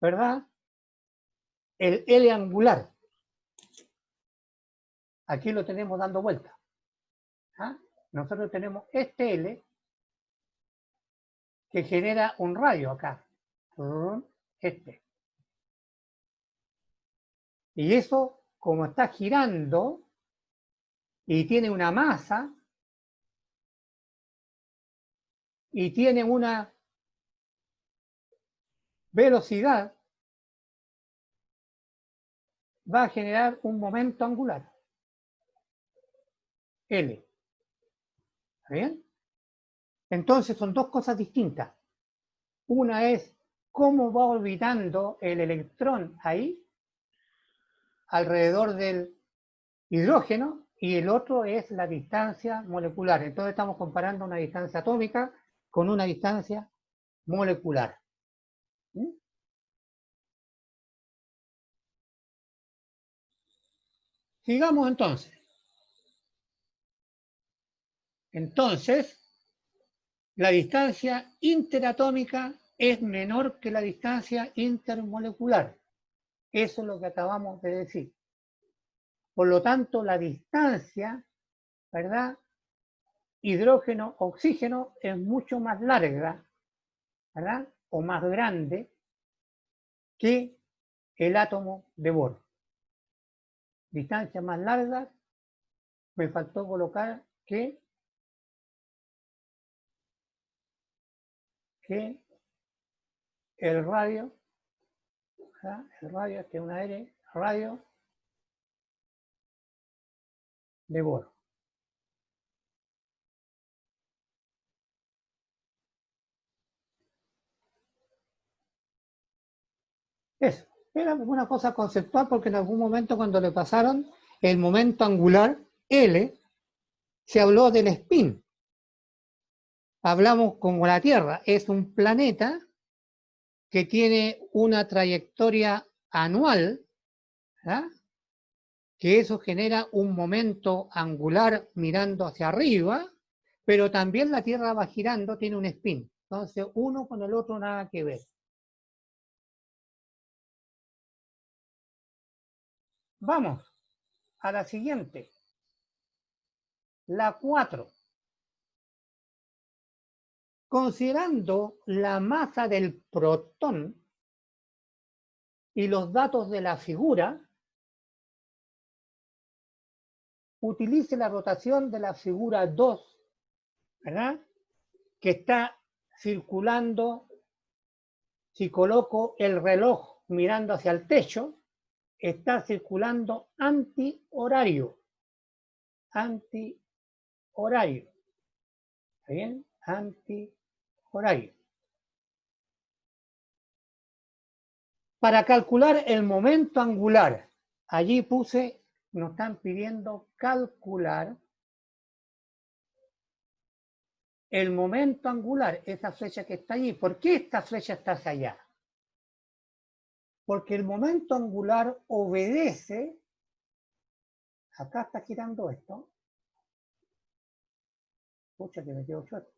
¿verdad?, el L angular. Aquí lo tenemos dando vuelta. ¿Ah? Nosotros tenemos este L que genera un radio acá. Este. Y eso, como está girando y tiene una masa y tiene una velocidad, va a generar un momento angular. L. ¿Está bien? Entonces son dos cosas distintas. Una es cómo va orbitando el electrón ahí, alrededor del hidrógeno, y el otro es la distancia molecular. Entonces estamos comparando una distancia atómica con una distancia molecular. ¿Mm? Sigamos entonces. Entonces, la distancia interatómica es menor que la distancia intermolecular. Eso es lo que acabamos de decir. Por lo tanto, la distancia, ¿verdad? Hidrógeno-oxígeno es mucho más larga, ¿verdad? O más grande que el átomo de Bohr. Distancia más larga, me faltó colocar que el radio, ¿verdad? El radio, este es una R, radio de Bohr. Eso, era una cosa conceptual porque en algún momento cuando le pasaron el momento angular L, se habló del spin. Hablamos como la Tierra es un planeta que tiene una trayectoria anual, ¿verdad? Que eso genera un momento angular mirando hacia arriba, pero también la Tierra va girando, tiene un spin. Entonces, uno con el otro nada que ver. Vamos a la siguiente. La 4. Considerando la masa del protón y los datos de la figura, utilice la rotación de la figura 2, ¿verdad? Que está circulando, si coloco el reloj mirando hacia el techo, está circulando antihorario. Antihorario. ¿Está bien? Antihorario. Para calcular el momento angular, allí puse, nos están pidiendo calcular el momento angular, esa flecha que está allí. ¿Por qué esta flecha está hacia allá? Porque el momento angular obedece, acá está girando esto, pucha que me quedo chueco,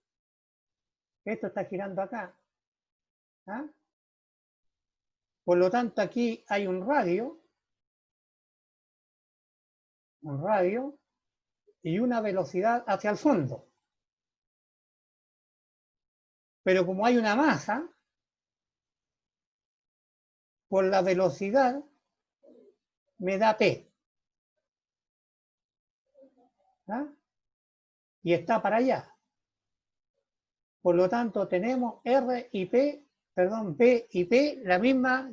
esto está girando acá, ¿ah? Por lo tanto aquí hay un radio y una velocidad hacia el fondo. Pero como hay una masa, por la velocidad me da P. ¿Ah? Y está para allá. Por lo tanto, tenemos R y P, perdón, P y P, la misma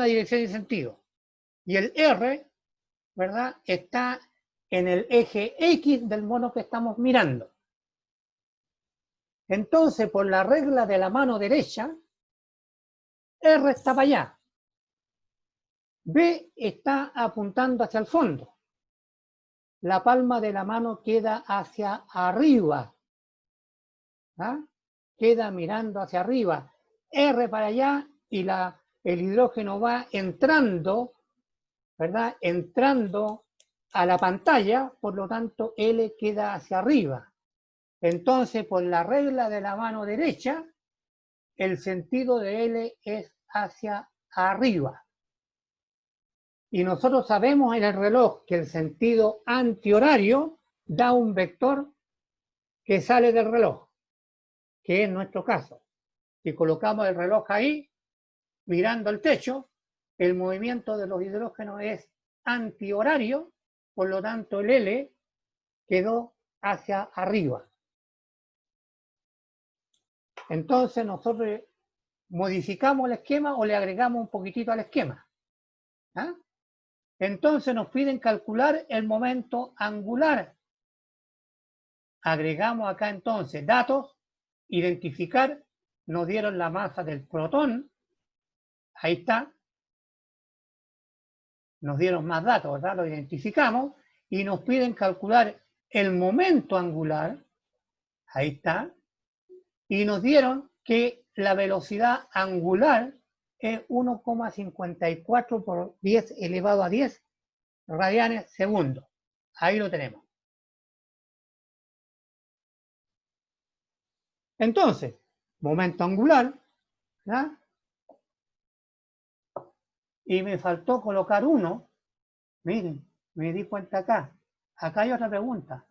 dirección y sentido. Y el R, ¿verdad? Está en el eje X del mono que estamos mirando. Entonces, por la regla de la mano derecha, R está para allá. B está apuntando hacia el fondo. La palma de la mano queda hacia arriba. ¿Ah? Queda mirando hacia arriba. R para allá y el hidrógeno va entrando, ¿verdad? Entrando a la pantalla, por lo tanto L queda hacia arriba. Entonces, por la regla de la mano derecha, el sentido de L es hacia arriba. Y nosotros sabemos en el reloj que el sentido antihorario da un vector que sale del reloj, que es nuestro caso. Si colocamos el reloj ahí, mirando el techo, el movimiento de los hidrógenos es antihorario, por lo tanto el L quedó hacia arriba. Entonces nosotros modificamos el esquema o le agregamos un poquitito al esquema. ¿Ah? Entonces nos piden calcular el momento angular. Agregamos acá entonces datos, identificar, nos dieron la masa del protón, ahí está, nos dieron más datos, ¿verdad? Lo identificamos y nos piden calcular el momento angular, ahí está, y nos dieron que la velocidad angular es 1,54 por 10 elevado a 10 radianes segundo. Ahí lo tenemos. Entonces, momento angular, ¿verdad? y me faltó colocar 1, miren, me di cuenta acá. Acá hay otra pregunta.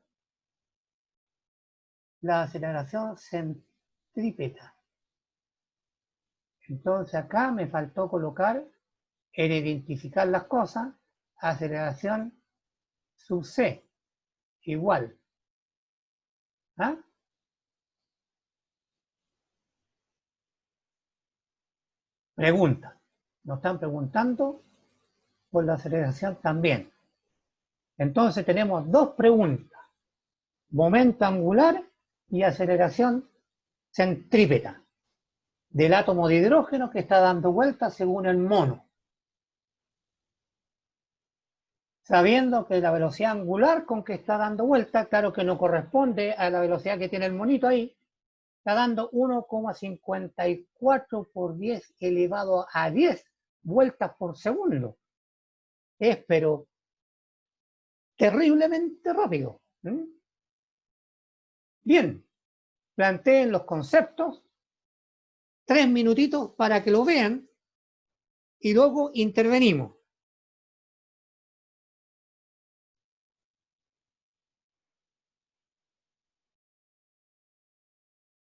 La aceleración centrípeta. Entonces acá me faltó colocar, en identificar las cosas, aceleración sub c, igual. ¿Ah? Pregunta. Nos están preguntando por la aceleración también. Entonces tenemos dos preguntas. Momento angular y aceleración centrípeta del átomo de hidrógeno que está dando vueltas según el mono. Sabiendo que la velocidad angular con que está dando vueltas, claro que no corresponde a la velocidad que tiene el monito ahí, está dando 1,54 por 10 elevado a 10 vueltas por segundo. Es pero terriblemente rápido. Bien, planteen los conceptos, 3 minutitos para que lo vean y luego intervenimos.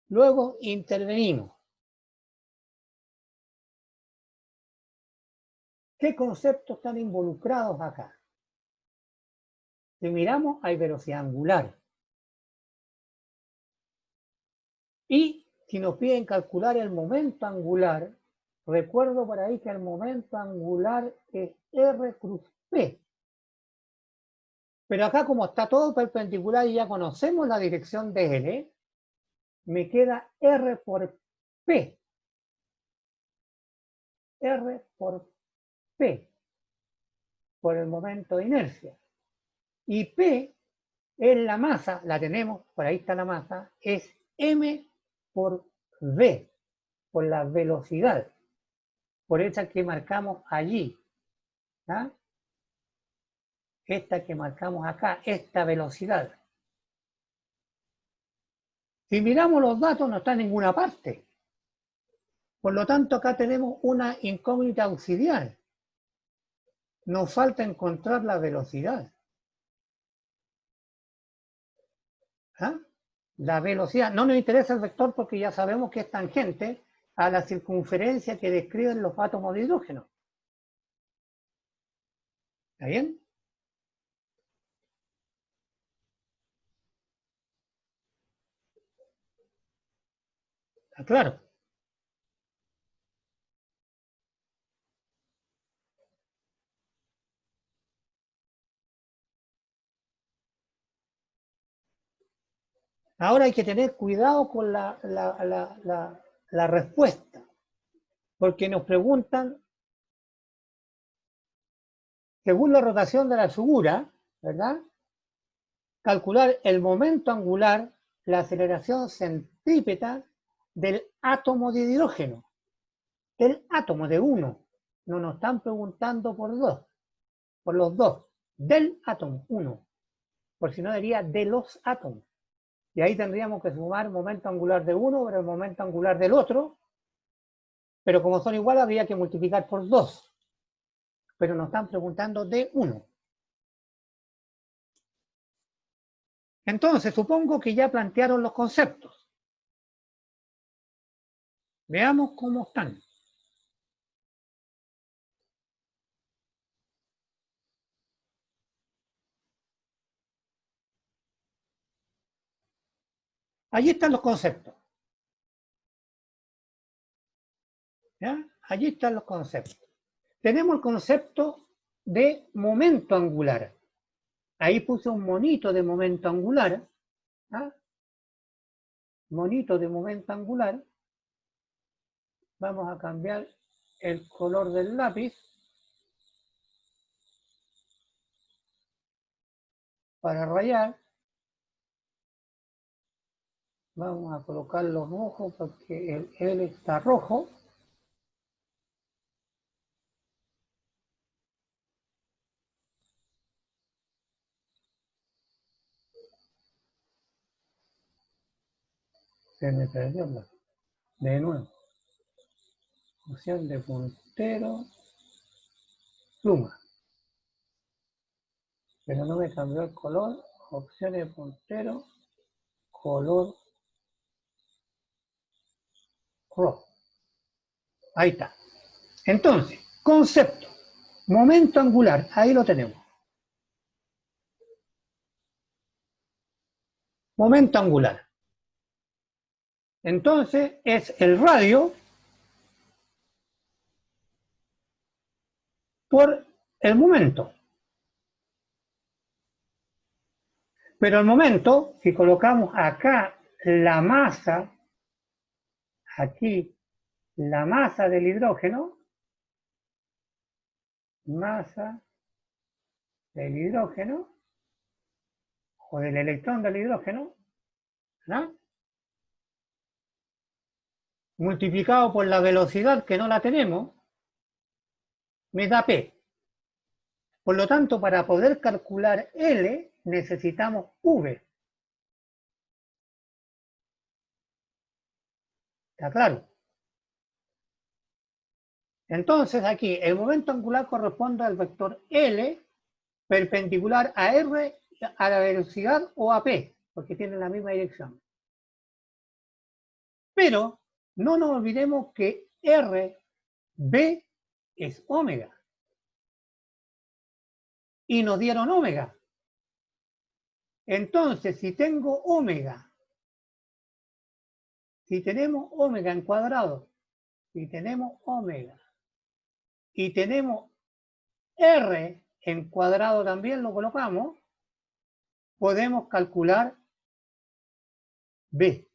Luego intervenimos. ¿Qué conceptos están involucrados acá? Si miramos, hay velocidad angular. Y si nos piden calcular el momento angular, recuerdo por ahí que el momento angular es R cruz P. Pero acá como está todo perpendicular y ya conocemos la dirección de L, me queda R por P. R por P. Por el momento de inercia. Y P es la masa, la tenemos, por ahí está la masa, es M por V, por la velocidad, por esa que marcamos allí. ¿Ah? Esta que marcamos acá, esta velocidad. Si miramos los datos, no está en ninguna parte. Por lo tanto, acá tenemos una incógnita auxiliar. Nos falta encontrar la velocidad. ¿Ah? La velocidad. No nos interesa el vector porque ya sabemos que es tangente a la circunferencia que describen los átomos de hidrógeno. ¿Está bien? ¿Está claro? Ahora hay que tener cuidado con la respuesta, porque nos preguntan, según la rotación de la figura, ¿verdad? Calcular el momento angular, la aceleración centrípeta del átomo de hidrógeno, del átomo de 1. No nos están preguntando por dos, por los dos, del átomo 1, por si no diría de los átomos. Y ahí tendríamos que sumar momento angular de uno sobre el momento angular del otro, pero como son iguales habría que multiplicar por 2. Pero nos están preguntando de 1. Entonces, supongo que ya plantearon los conceptos. Veamos cómo están. Allí están los conceptos. ¿Ya? Allí están los conceptos. Tenemos el concepto de momento angular. Ahí puse un monito de momento angular. ¿Ah? Monito de momento angular. Vamos a cambiar el color del lápiz para rayar. Vamos a colocarlo rojo porque el L está rojo. Se me perdió la. De nuevo. Opción de puntero. pluma. Pero no me cambió el color. Opciones de puntero. Color rojo. Ahí está. Entonces, concepto. Momento angular. Ahí lo tenemos. Momento angular. Entonces, es el radio por el momento. Pero el momento, si colocamos acá la masa, aquí la masa del hidrógeno, masa del hidrógeno, o del electrón del hidrógeno, ¿verdad? Multiplicado por la velocidad, que no la tenemos, me da P. Por lo tanto, para poder calcular L, necesitamos V. ¿Está claro? Entonces, aquí, el momento angular corresponde al vector L perpendicular a R, a la velocidad o a P, porque tienen la misma dirección. Pero no nos olvidemos que RB es omega. Y nos dieron omega. Entonces, si tengo omega, si tenemos omega en cuadrado, si tenemos omega, y tenemos R en cuadrado también, lo colocamos, podemos calcular B.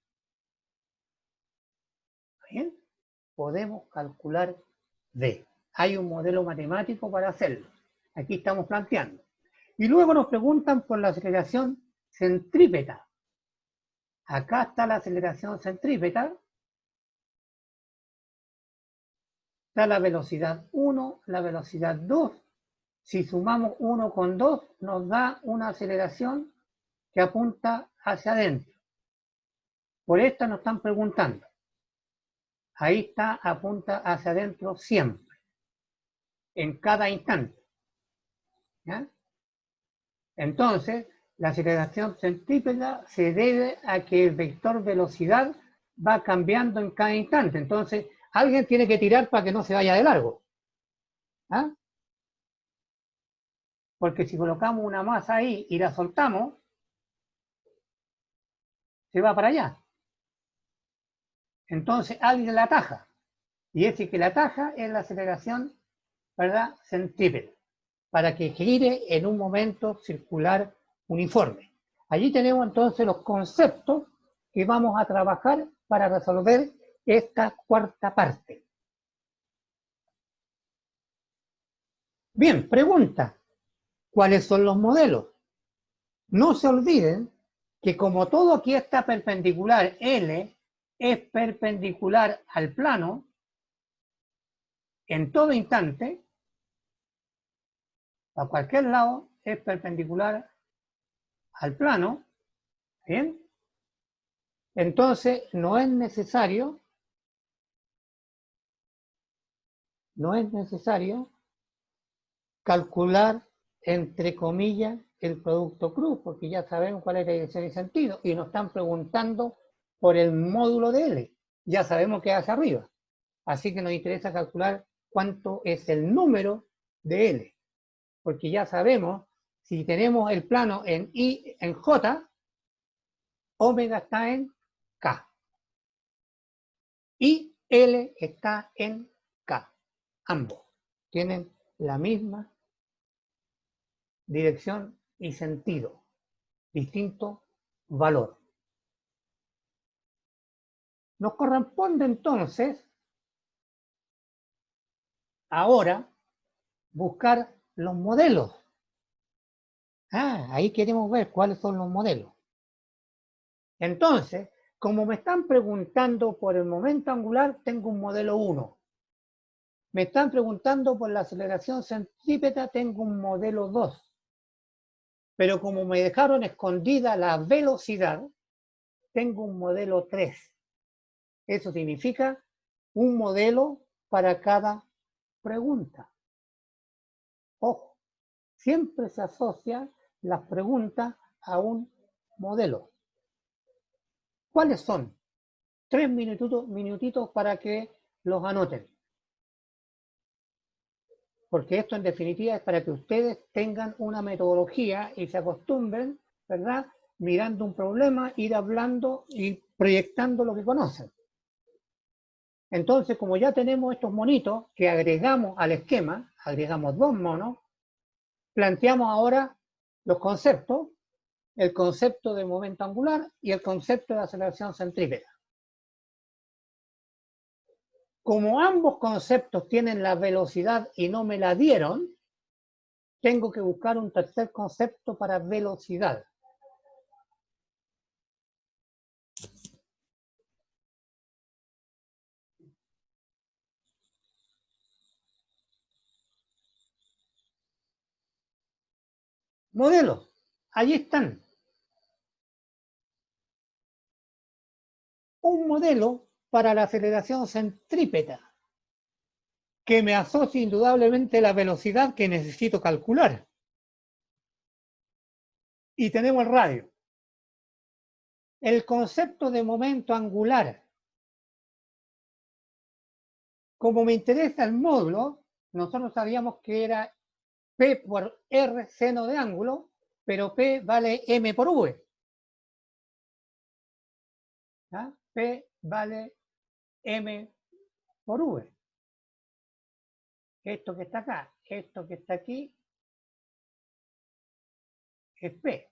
¿Bien? Podemos calcular B. Hay un modelo matemático para hacerlo. Aquí estamos planteando. Y luego nos preguntan por la aceleración centrípeta. Acá está la aceleración centrípeta. Está la velocidad 1, la velocidad 2. Si sumamos 1 con 2, nos da una aceleración que apunta hacia adentro. Por esta nos están preguntando. Ahí está, apunta hacia adentro siempre, en cada instante. ¿Ya? Entonces, la aceleración centrípeta se debe a que el vector velocidad va cambiando en cada instante. Entonces, alguien tiene que tirar para que no se vaya de largo. ¿Ah? Porque si colocamos una masa ahí y la soltamos, se va para allá. Entonces, alguien la ataja. Y ese que la ataja es la aceleración, ¿verdad?, centrípeta, para que gire en un momento circular uniforme. Allí tenemos entonces los conceptos que vamos a trabajar para resolver esta cuarta parte. Bien, pregunta. ¿Cuáles son los modelos? No se olviden que como todo aquí está perpendicular, L es perpendicular al plano en todo instante, a cualquier lado es perpendicular al plano, ¿bien? Entonces no es necesario calcular, entre comillas, el producto cruz, porque ya sabemos cuál es la dirección y sentido, y nos están preguntando por el módulo de L. Ya sabemos que es hacia arriba. Así que nos interesa calcular cuánto es el número de L, porque ya sabemos, si tenemos el plano en I, en J, omega está en K. Y L está en K. Ambos tienen la misma dirección y sentido, distinto valor. Nos corresponde entonces ahora buscar los modelos. Ahí queremos ver cuáles son los modelos. Entonces, como me están preguntando por el momento angular, tengo un modelo 1. Me están preguntando por la aceleración centrípeta, tengo un modelo 2. Pero como me dejaron escondida la velocidad, tengo un modelo 3. Eso significa un modelo para cada pregunta. Ojo, siempre se asocia las preguntas a un modelo. ¿Cuáles son? 3 minutitos para que los anoten. Porque esto en definitiva es para que ustedes tengan una metodología y se acostumbren, ¿verdad? Mirando un problema, ir hablando y proyectando lo que conocen. Entonces, como ya tenemos estos monitos que agregamos al esquema, agregamos 2 monos, planteamos ahora los conceptos, el concepto de momento angular y el concepto de aceleración centrípeta. Como ambos conceptos tienen la velocidad y no me la dieron, tengo que buscar un tercer concepto para velocidad. Modelos, allí están. Un modelo para la aceleración centrípeta que me asocia indudablemente la velocidad que necesito calcular. Y tenemos el radio. El concepto de momento angular. Como me interesa el módulo, nosotros sabíamos que era P por R seno de ángulo, pero P vale M por V. ¿Ah? P vale M por V. Esto que está acá, esto que está aquí, es P.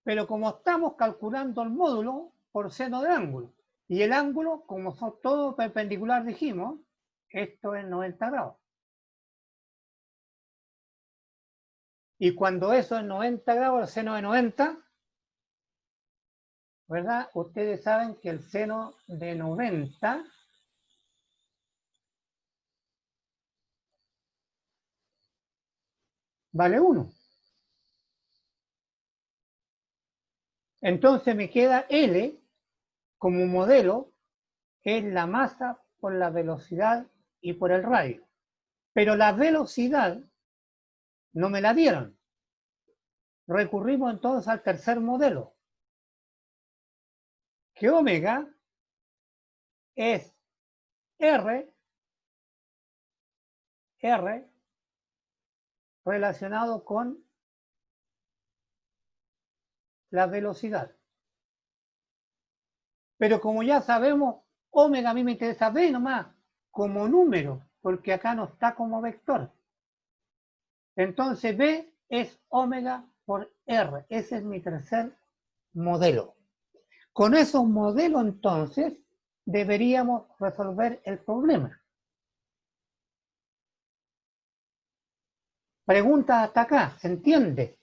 Pero como estamos calculando el módulo por seno de ángulo, y el ángulo, como son todos perpendicular, dijimos, esto es 90 grados. Y cuando eso es 90 grados, el seno de 90, ¿verdad? Ustedes saben que el seno de 90 vale 1. Entonces me queda L como modelo, que es la masa por la velocidad y por el radio. Pero la velocidad no me la dieron. Recurrimos entonces al tercer modelo, que omega es R relacionado con la velocidad. Pero como ya sabemos, omega a mí me interesa B nomás, como número, porque acá no está como vector. Entonces B es omega por R. Ese es mi tercer modelo. Con esos modelos entonces deberíamos resolver el problema. Pregunta hasta acá, ¿se entiende?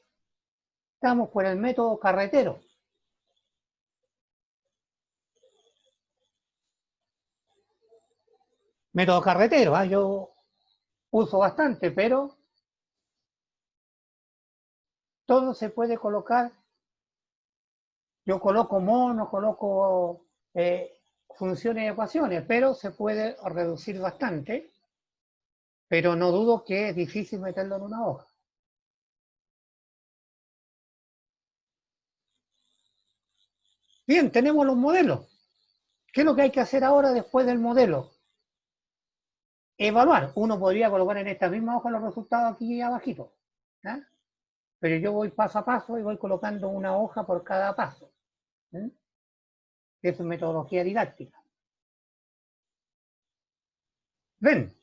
Estamos por el método carretero. Método carretero, ¿eh? Yo uso bastante, pero todo se puede colocar. Yo coloco monos, coloco funciones y ecuaciones, pero se puede reducir bastante, pero no dudo que es difícil meterlo en una hoja. Bien, tenemos los modelos. ¿Qué es lo que hay que hacer ahora después del modelo? Evaluar. Uno podría colocar en esta misma hoja los resultados aquí abajito, ¿eh? Pero yo voy paso a paso y voy colocando una hoja por cada paso. ¿Eh? Eso es metodología didáctica. Ven,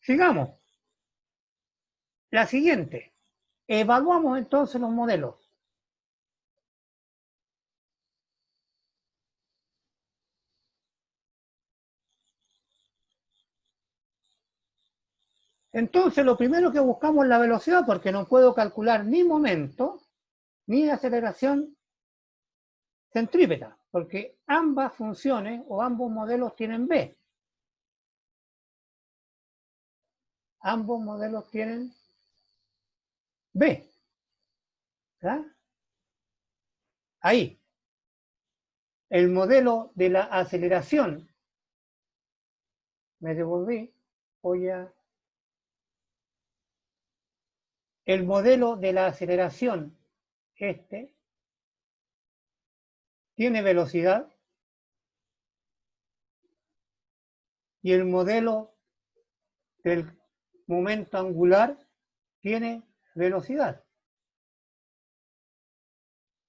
sigamos. La siguiente. Evaluamos entonces los modelos. Entonces, lo primero que buscamos es la velocidad, porque no puedo calcular ni momento, ni aceleración centrípeta, porque ambas funciones o ambos modelos tienen B. Ambos modelos tienen B. ¿Verdad? Ahí. El modelo de la aceleración me devolví, voy a... El modelo de la aceleración, tiene velocidad, y el modelo del momento angular tiene velocidad.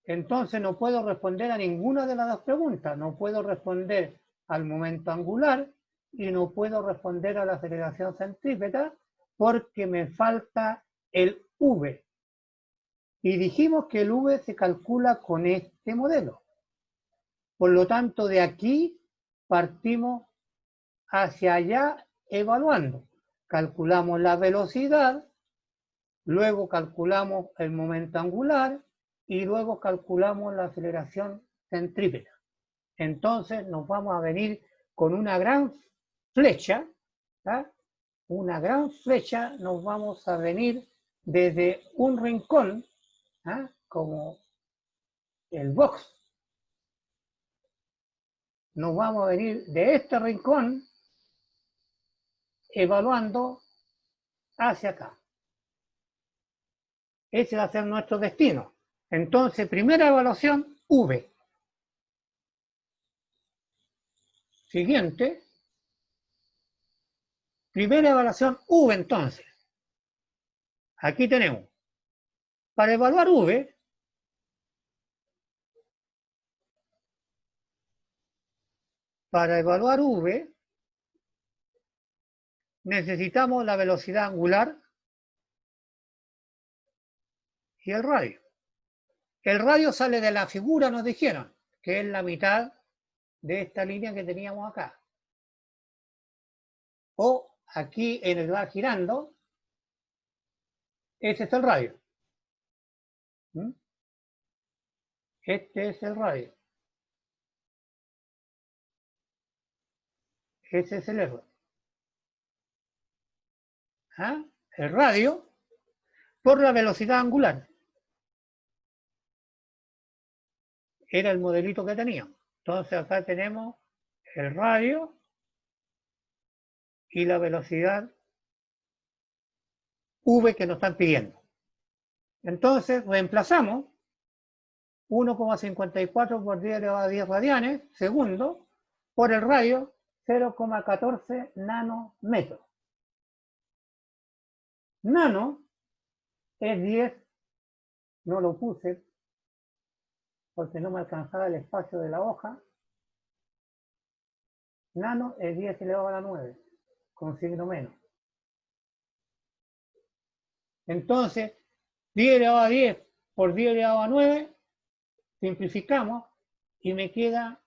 Entonces no puedo responder a ninguna de las dos preguntas. No puedo responder al momento angular y no puedo responder a la aceleración centrípeta porque me falta el V. Y dijimos que el V se calcula con este modelo. Por lo tanto, de aquí partimos hacia allá evaluando. Calculamos la velocidad, luego calculamos el momento angular y luego calculamos la aceleración centrípeta. Entonces nos vamos a venir con una gran flecha, ¿tá? Una gran flecha, nos vamos a venir desde un rincón, ¿tá? Como el box. Nos vamos a venir de este rincón evaluando hacia acá. Ese va a ser nuestro destino. Entonces, primera evaluación, V. Siguiente. Primera evaluación, V entonces. Aquí tenemos. Para evaluar V, necesitamos la velocidad angular y el radio. El radio sale de la figura, nos dijeron, que es la mitad de esta línea que teníamos acá. O aquí en el bar girando, ese es el radio. Este es el radio. Ese es el R. ¿Ah? El radio por la velocidad angular. Era el modelito que teníamos. Entonces acá tenemos el radio y la velocidad V que nos están pidiendo. Entonces reemplazamos 1,54 por 10 elevado a 10 radianes segundo por el radio 0,14 nanómetros. Nano es 10, no lo puse porque no me alcanzaba el espacio de la hoja. Nano es 10 elevado a la 9, con signo menos. Entonces, 10 elevado a 10 por 10 elevado a 9, simplificamos y me queda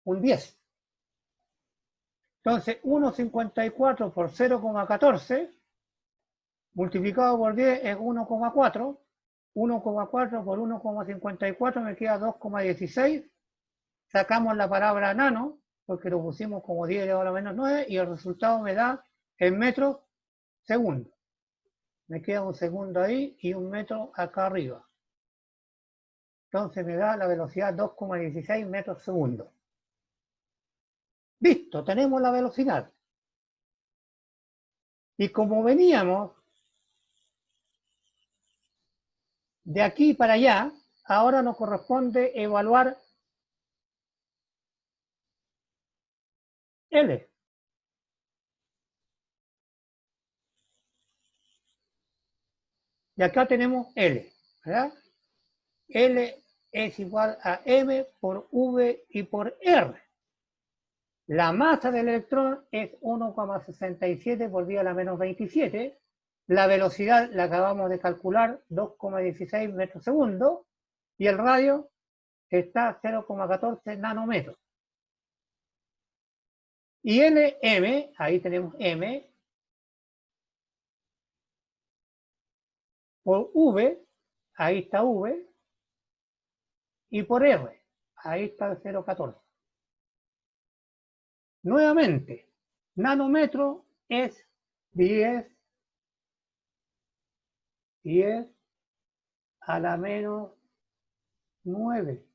un 10. Entonces, 1,54 por 0,14 multiplicado por 10 es 1,4. 1,4 por 1,54 me queda 2,16. Sacamos la palabra nano, porque lo pusimos como 10 elevado a la menos 9, y el resultado me da en metros segundo. Me queda un segundo ahí y un metro acá arriba. Entonces me da la velocidad 2,16 metros segundo. Listo, tenemos la velocidad. Y como veníamos de aquí para allá, ahora nos corresponde evaluar L. Y acá tenemos L, ¿verdad? L es igual a M por V y por R. La masa del electrón es 1,67 por 10 a la menos 27. La velocidad la acabamos de calcular, 2,16 metros segundo. Y el radio está 0,14 nanómetros. Y M, ahí tenemos M, por V, ahí está V, y por R, ahí está el 0,14. Nuevamente, nanómetro es 10 a la menos 9.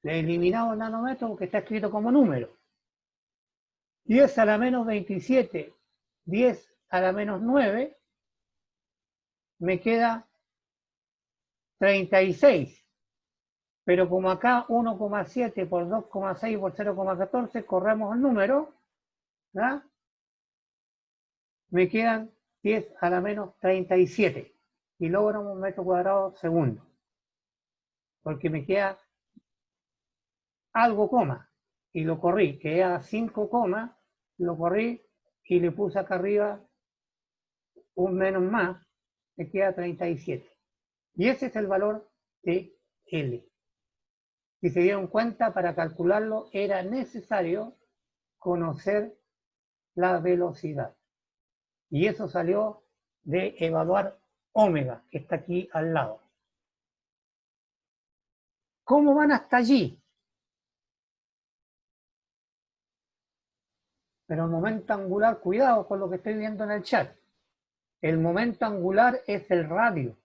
Le eliminamos nanómetro porque está escrito como número. 10 a la menos 27, 10 a la menos 9, me queda 36. Pero como acá 1,7 por 2,6 por 0,14, corremos el número, ¿verdad? Me quedan 10 a la menos 37 kilogramos metro cuadrado segundo. Porque me queda algo coma y lo corrí, que era 5 comas, lo corrí y le puse acá arriba un menos más, me queda 37. Y ese es el valor de L. Si se dieron cuenta, para calcularlo era necesario conocer la velocidad. Y eso salió de evaluar omega, que está aquí al lado. ¿Cómo van hasta allí? Pero el momento angular, cuidado con lo que estoy viendo en el chat. El momento angular es el radio.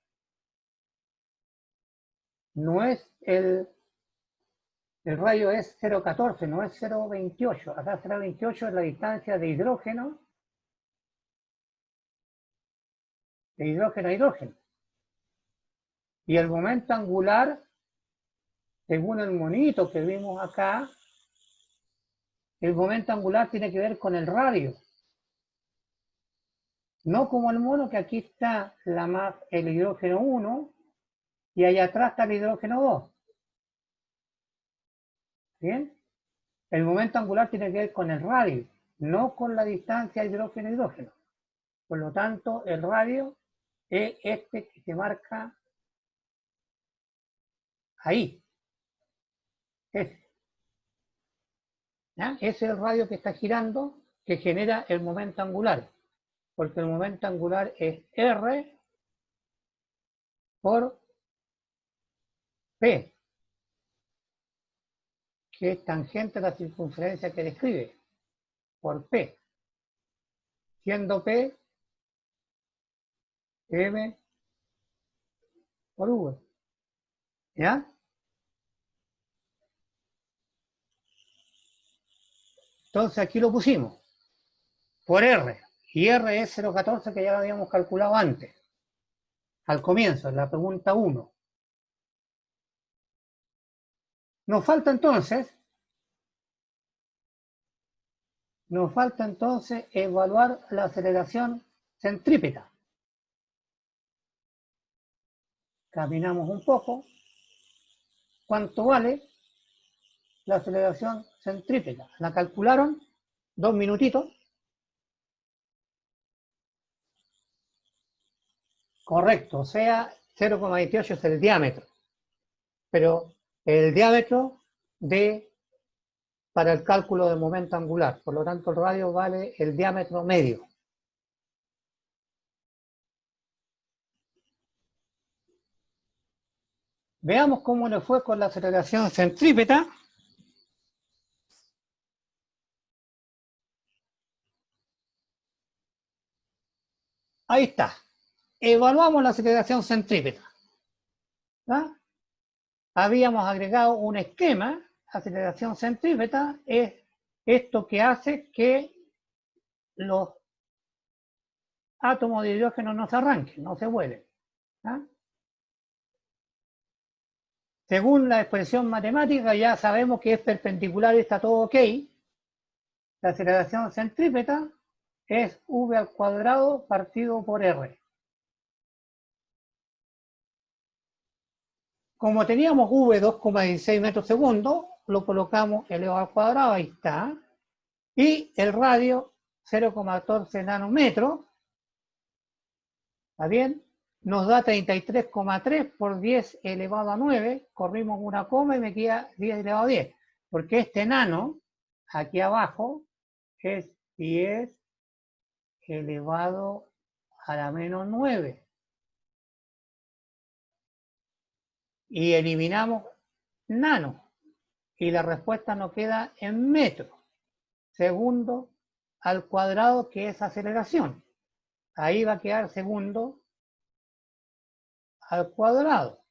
No es el radio es 0,14, no es 0,28. Acá 0,28 es la distancia de hidrógeno a hidrógeno. Y el momento angular, según el monito que vimos acá, el momento angular tiene que ver con el radio. No como el mono, que aquí está el hidrógeno 1 y allá atrás está el hidrógeno 2. ¿Bien? El momento angular tiene que ver con el radio, no con la distancia hidrógeno-hidrógeno. Por lo tanto, el radio es este que se marca ahí. ¿Ya? Ese es el radio que está girando, que genera el momento angular. Porque el momento angular es R por P, que es tangente a la circunferencia que describe, por P, siendo P M por V. ¿Ya? Entonces aquí lo pusimos, por R, y R es 0,14, que ya lo habíamos calculado antes, al comienzo, en la pregunta 1. Nos falta entonces evaluar la aceleración centrípeta. Caminamos un poco. ¿Cuánto vale la aceleración centrípeta? La calcularon, 2 minutitos. Correcto, o sea, 0,28 es el diámetro. Pero el diámetro para el cálculo del momento angular. Por lo tanto, el radio vale el diámetro medio. Veamos cómo le fue con la aceleración centrípeta. Ahí está. Evaluamos la aceleración centrípeta. ¿Ah? Habíamos agregado un esquema. Aceleración centrípeta es esto que hace que los átomos de hidrógeno no se arranquen, no se vuelen. ¿Ah? Según la expresión matemática, ya sabemos que es perpendicular y está todo ok. La aceleración centrípeta es v al cuadrado partido por r. Como teníamos v 2,16 metros segundo, lo colocamos elevado al cuadrado, ahí está. Y el radio, 0,14 nanómetros, ¿está bien? Nos da 33,3 por 10 elevado a 9, corrimos una coma y me queda 10 elevado a 10. Porque este nano, aquí abajo, es 10 elevado a la menos 9. Y eliminamos nano. Y la respuesta nos queda en metros. Segundo al cuadrado, que es aceleración. Ahí va a quedar segundo al cuadrado.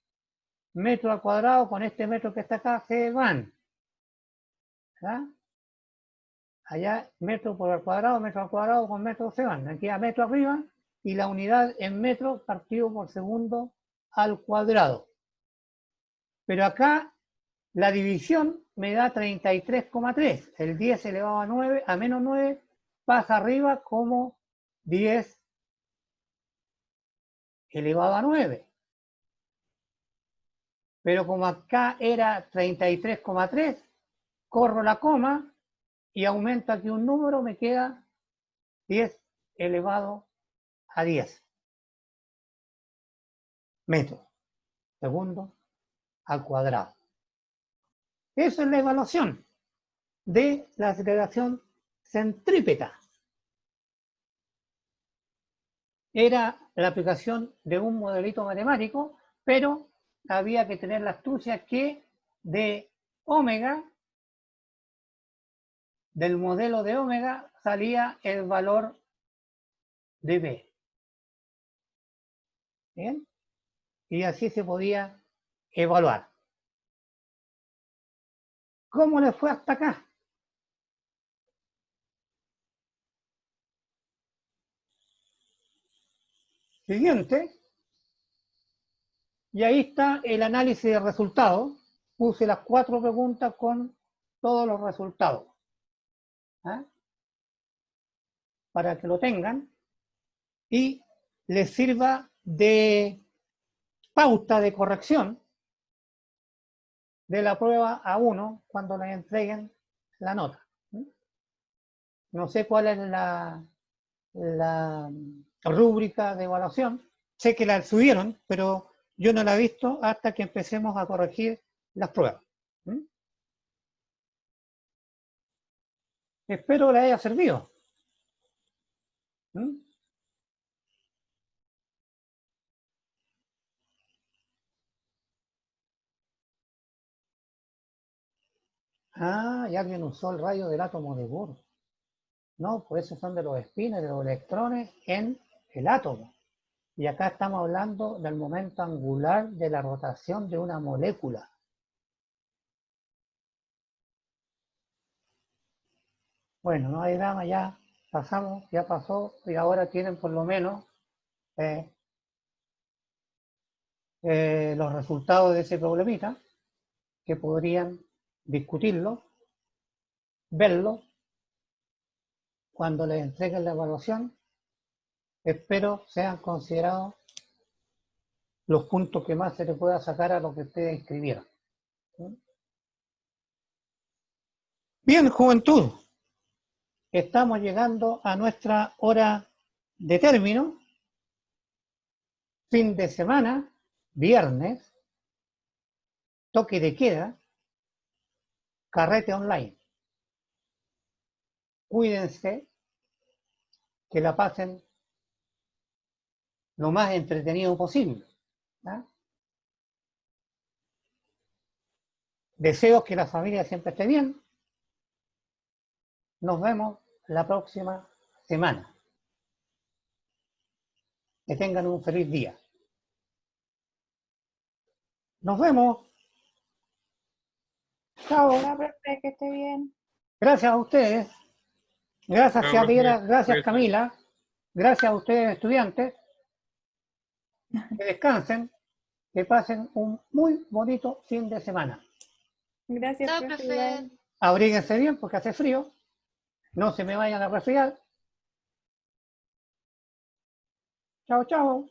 Metro al cuadrado con este metro que está acá se van. ¿Ah? Allá metro por al cuadrado, metro al cuadrado con metro se van. Aquí a metro arriba y la unidad en metro partido por segundo al cuadrado. Pero acá la división me da 33,3. El 10 elevado a 9, a menos 9, pasa arriba como 10 elevado a 9. Pero como acá era 33,3, corro la coma y aumento aquí un número, me queda 10 elevado a 10 metros segundo al cuadrado. Eso es la evaluación de la aceleración centrípeta. Era la aplicación de un modelito matemático, pero había que tener la astucia que de omega, del modelo de omega, salía el valor de B. ¿Bien? Y así se podía evaluar. ¿Cómo le fue hasta acá? Siguiente. Y ahí está el análisis de resultados. Puse las 4 preguntas con todos los resultados. ¿Ah? Para que lo tengan y les sirva de pauta de corrección de la prueba a uno cuando les entreguen la nota. No sé cuál es la rúbrica de evaluación. Sé que la subieron, pero yo no la he visto hasta que empecemos a corregir las pruebas. Espero que les haya servido. Ah, y alguien usó el rayo del átomo de Bohr. No, pues esos son de los espines, de los electrones en el átomo. Y acá estamos hablando del momento angular de la rotación de una molécula. Bueno, no hay drama, ya pasamos, ya pasó, y ahora tienen por lo menos los resultados de ese problemita, que podrían discutirlo, verlo, cuando les entreguen la evaluación. Espero sean considerados los puntos que más se les pueda sacar a lo que ustedes escribieron. Bien, juventud. Estamos llegando a nuestra hora de término. Fin de semana, viernes, toque de queda, carrete online. Cuídense, que la pasen lo más entretenido posible. ¿Ah? Deseo que la familia siempre esté bien. Nos vemos la próxima semana. Que tengan un feliz día. Nos vemos. Chao. Hola, profe, que esté bien. Gracias a ustedes. Gracias, Chao, Javiera. profe. Gracias, Cuídese. Camila. Gracias a ustedes, estudiantes. Que descansen. Que pasen un muy bonito fin de semana. Gracias, Chao, profe. profe. igual. Abríguense bien porque hace frío. No se me vayan a resfriar. Chao, chao.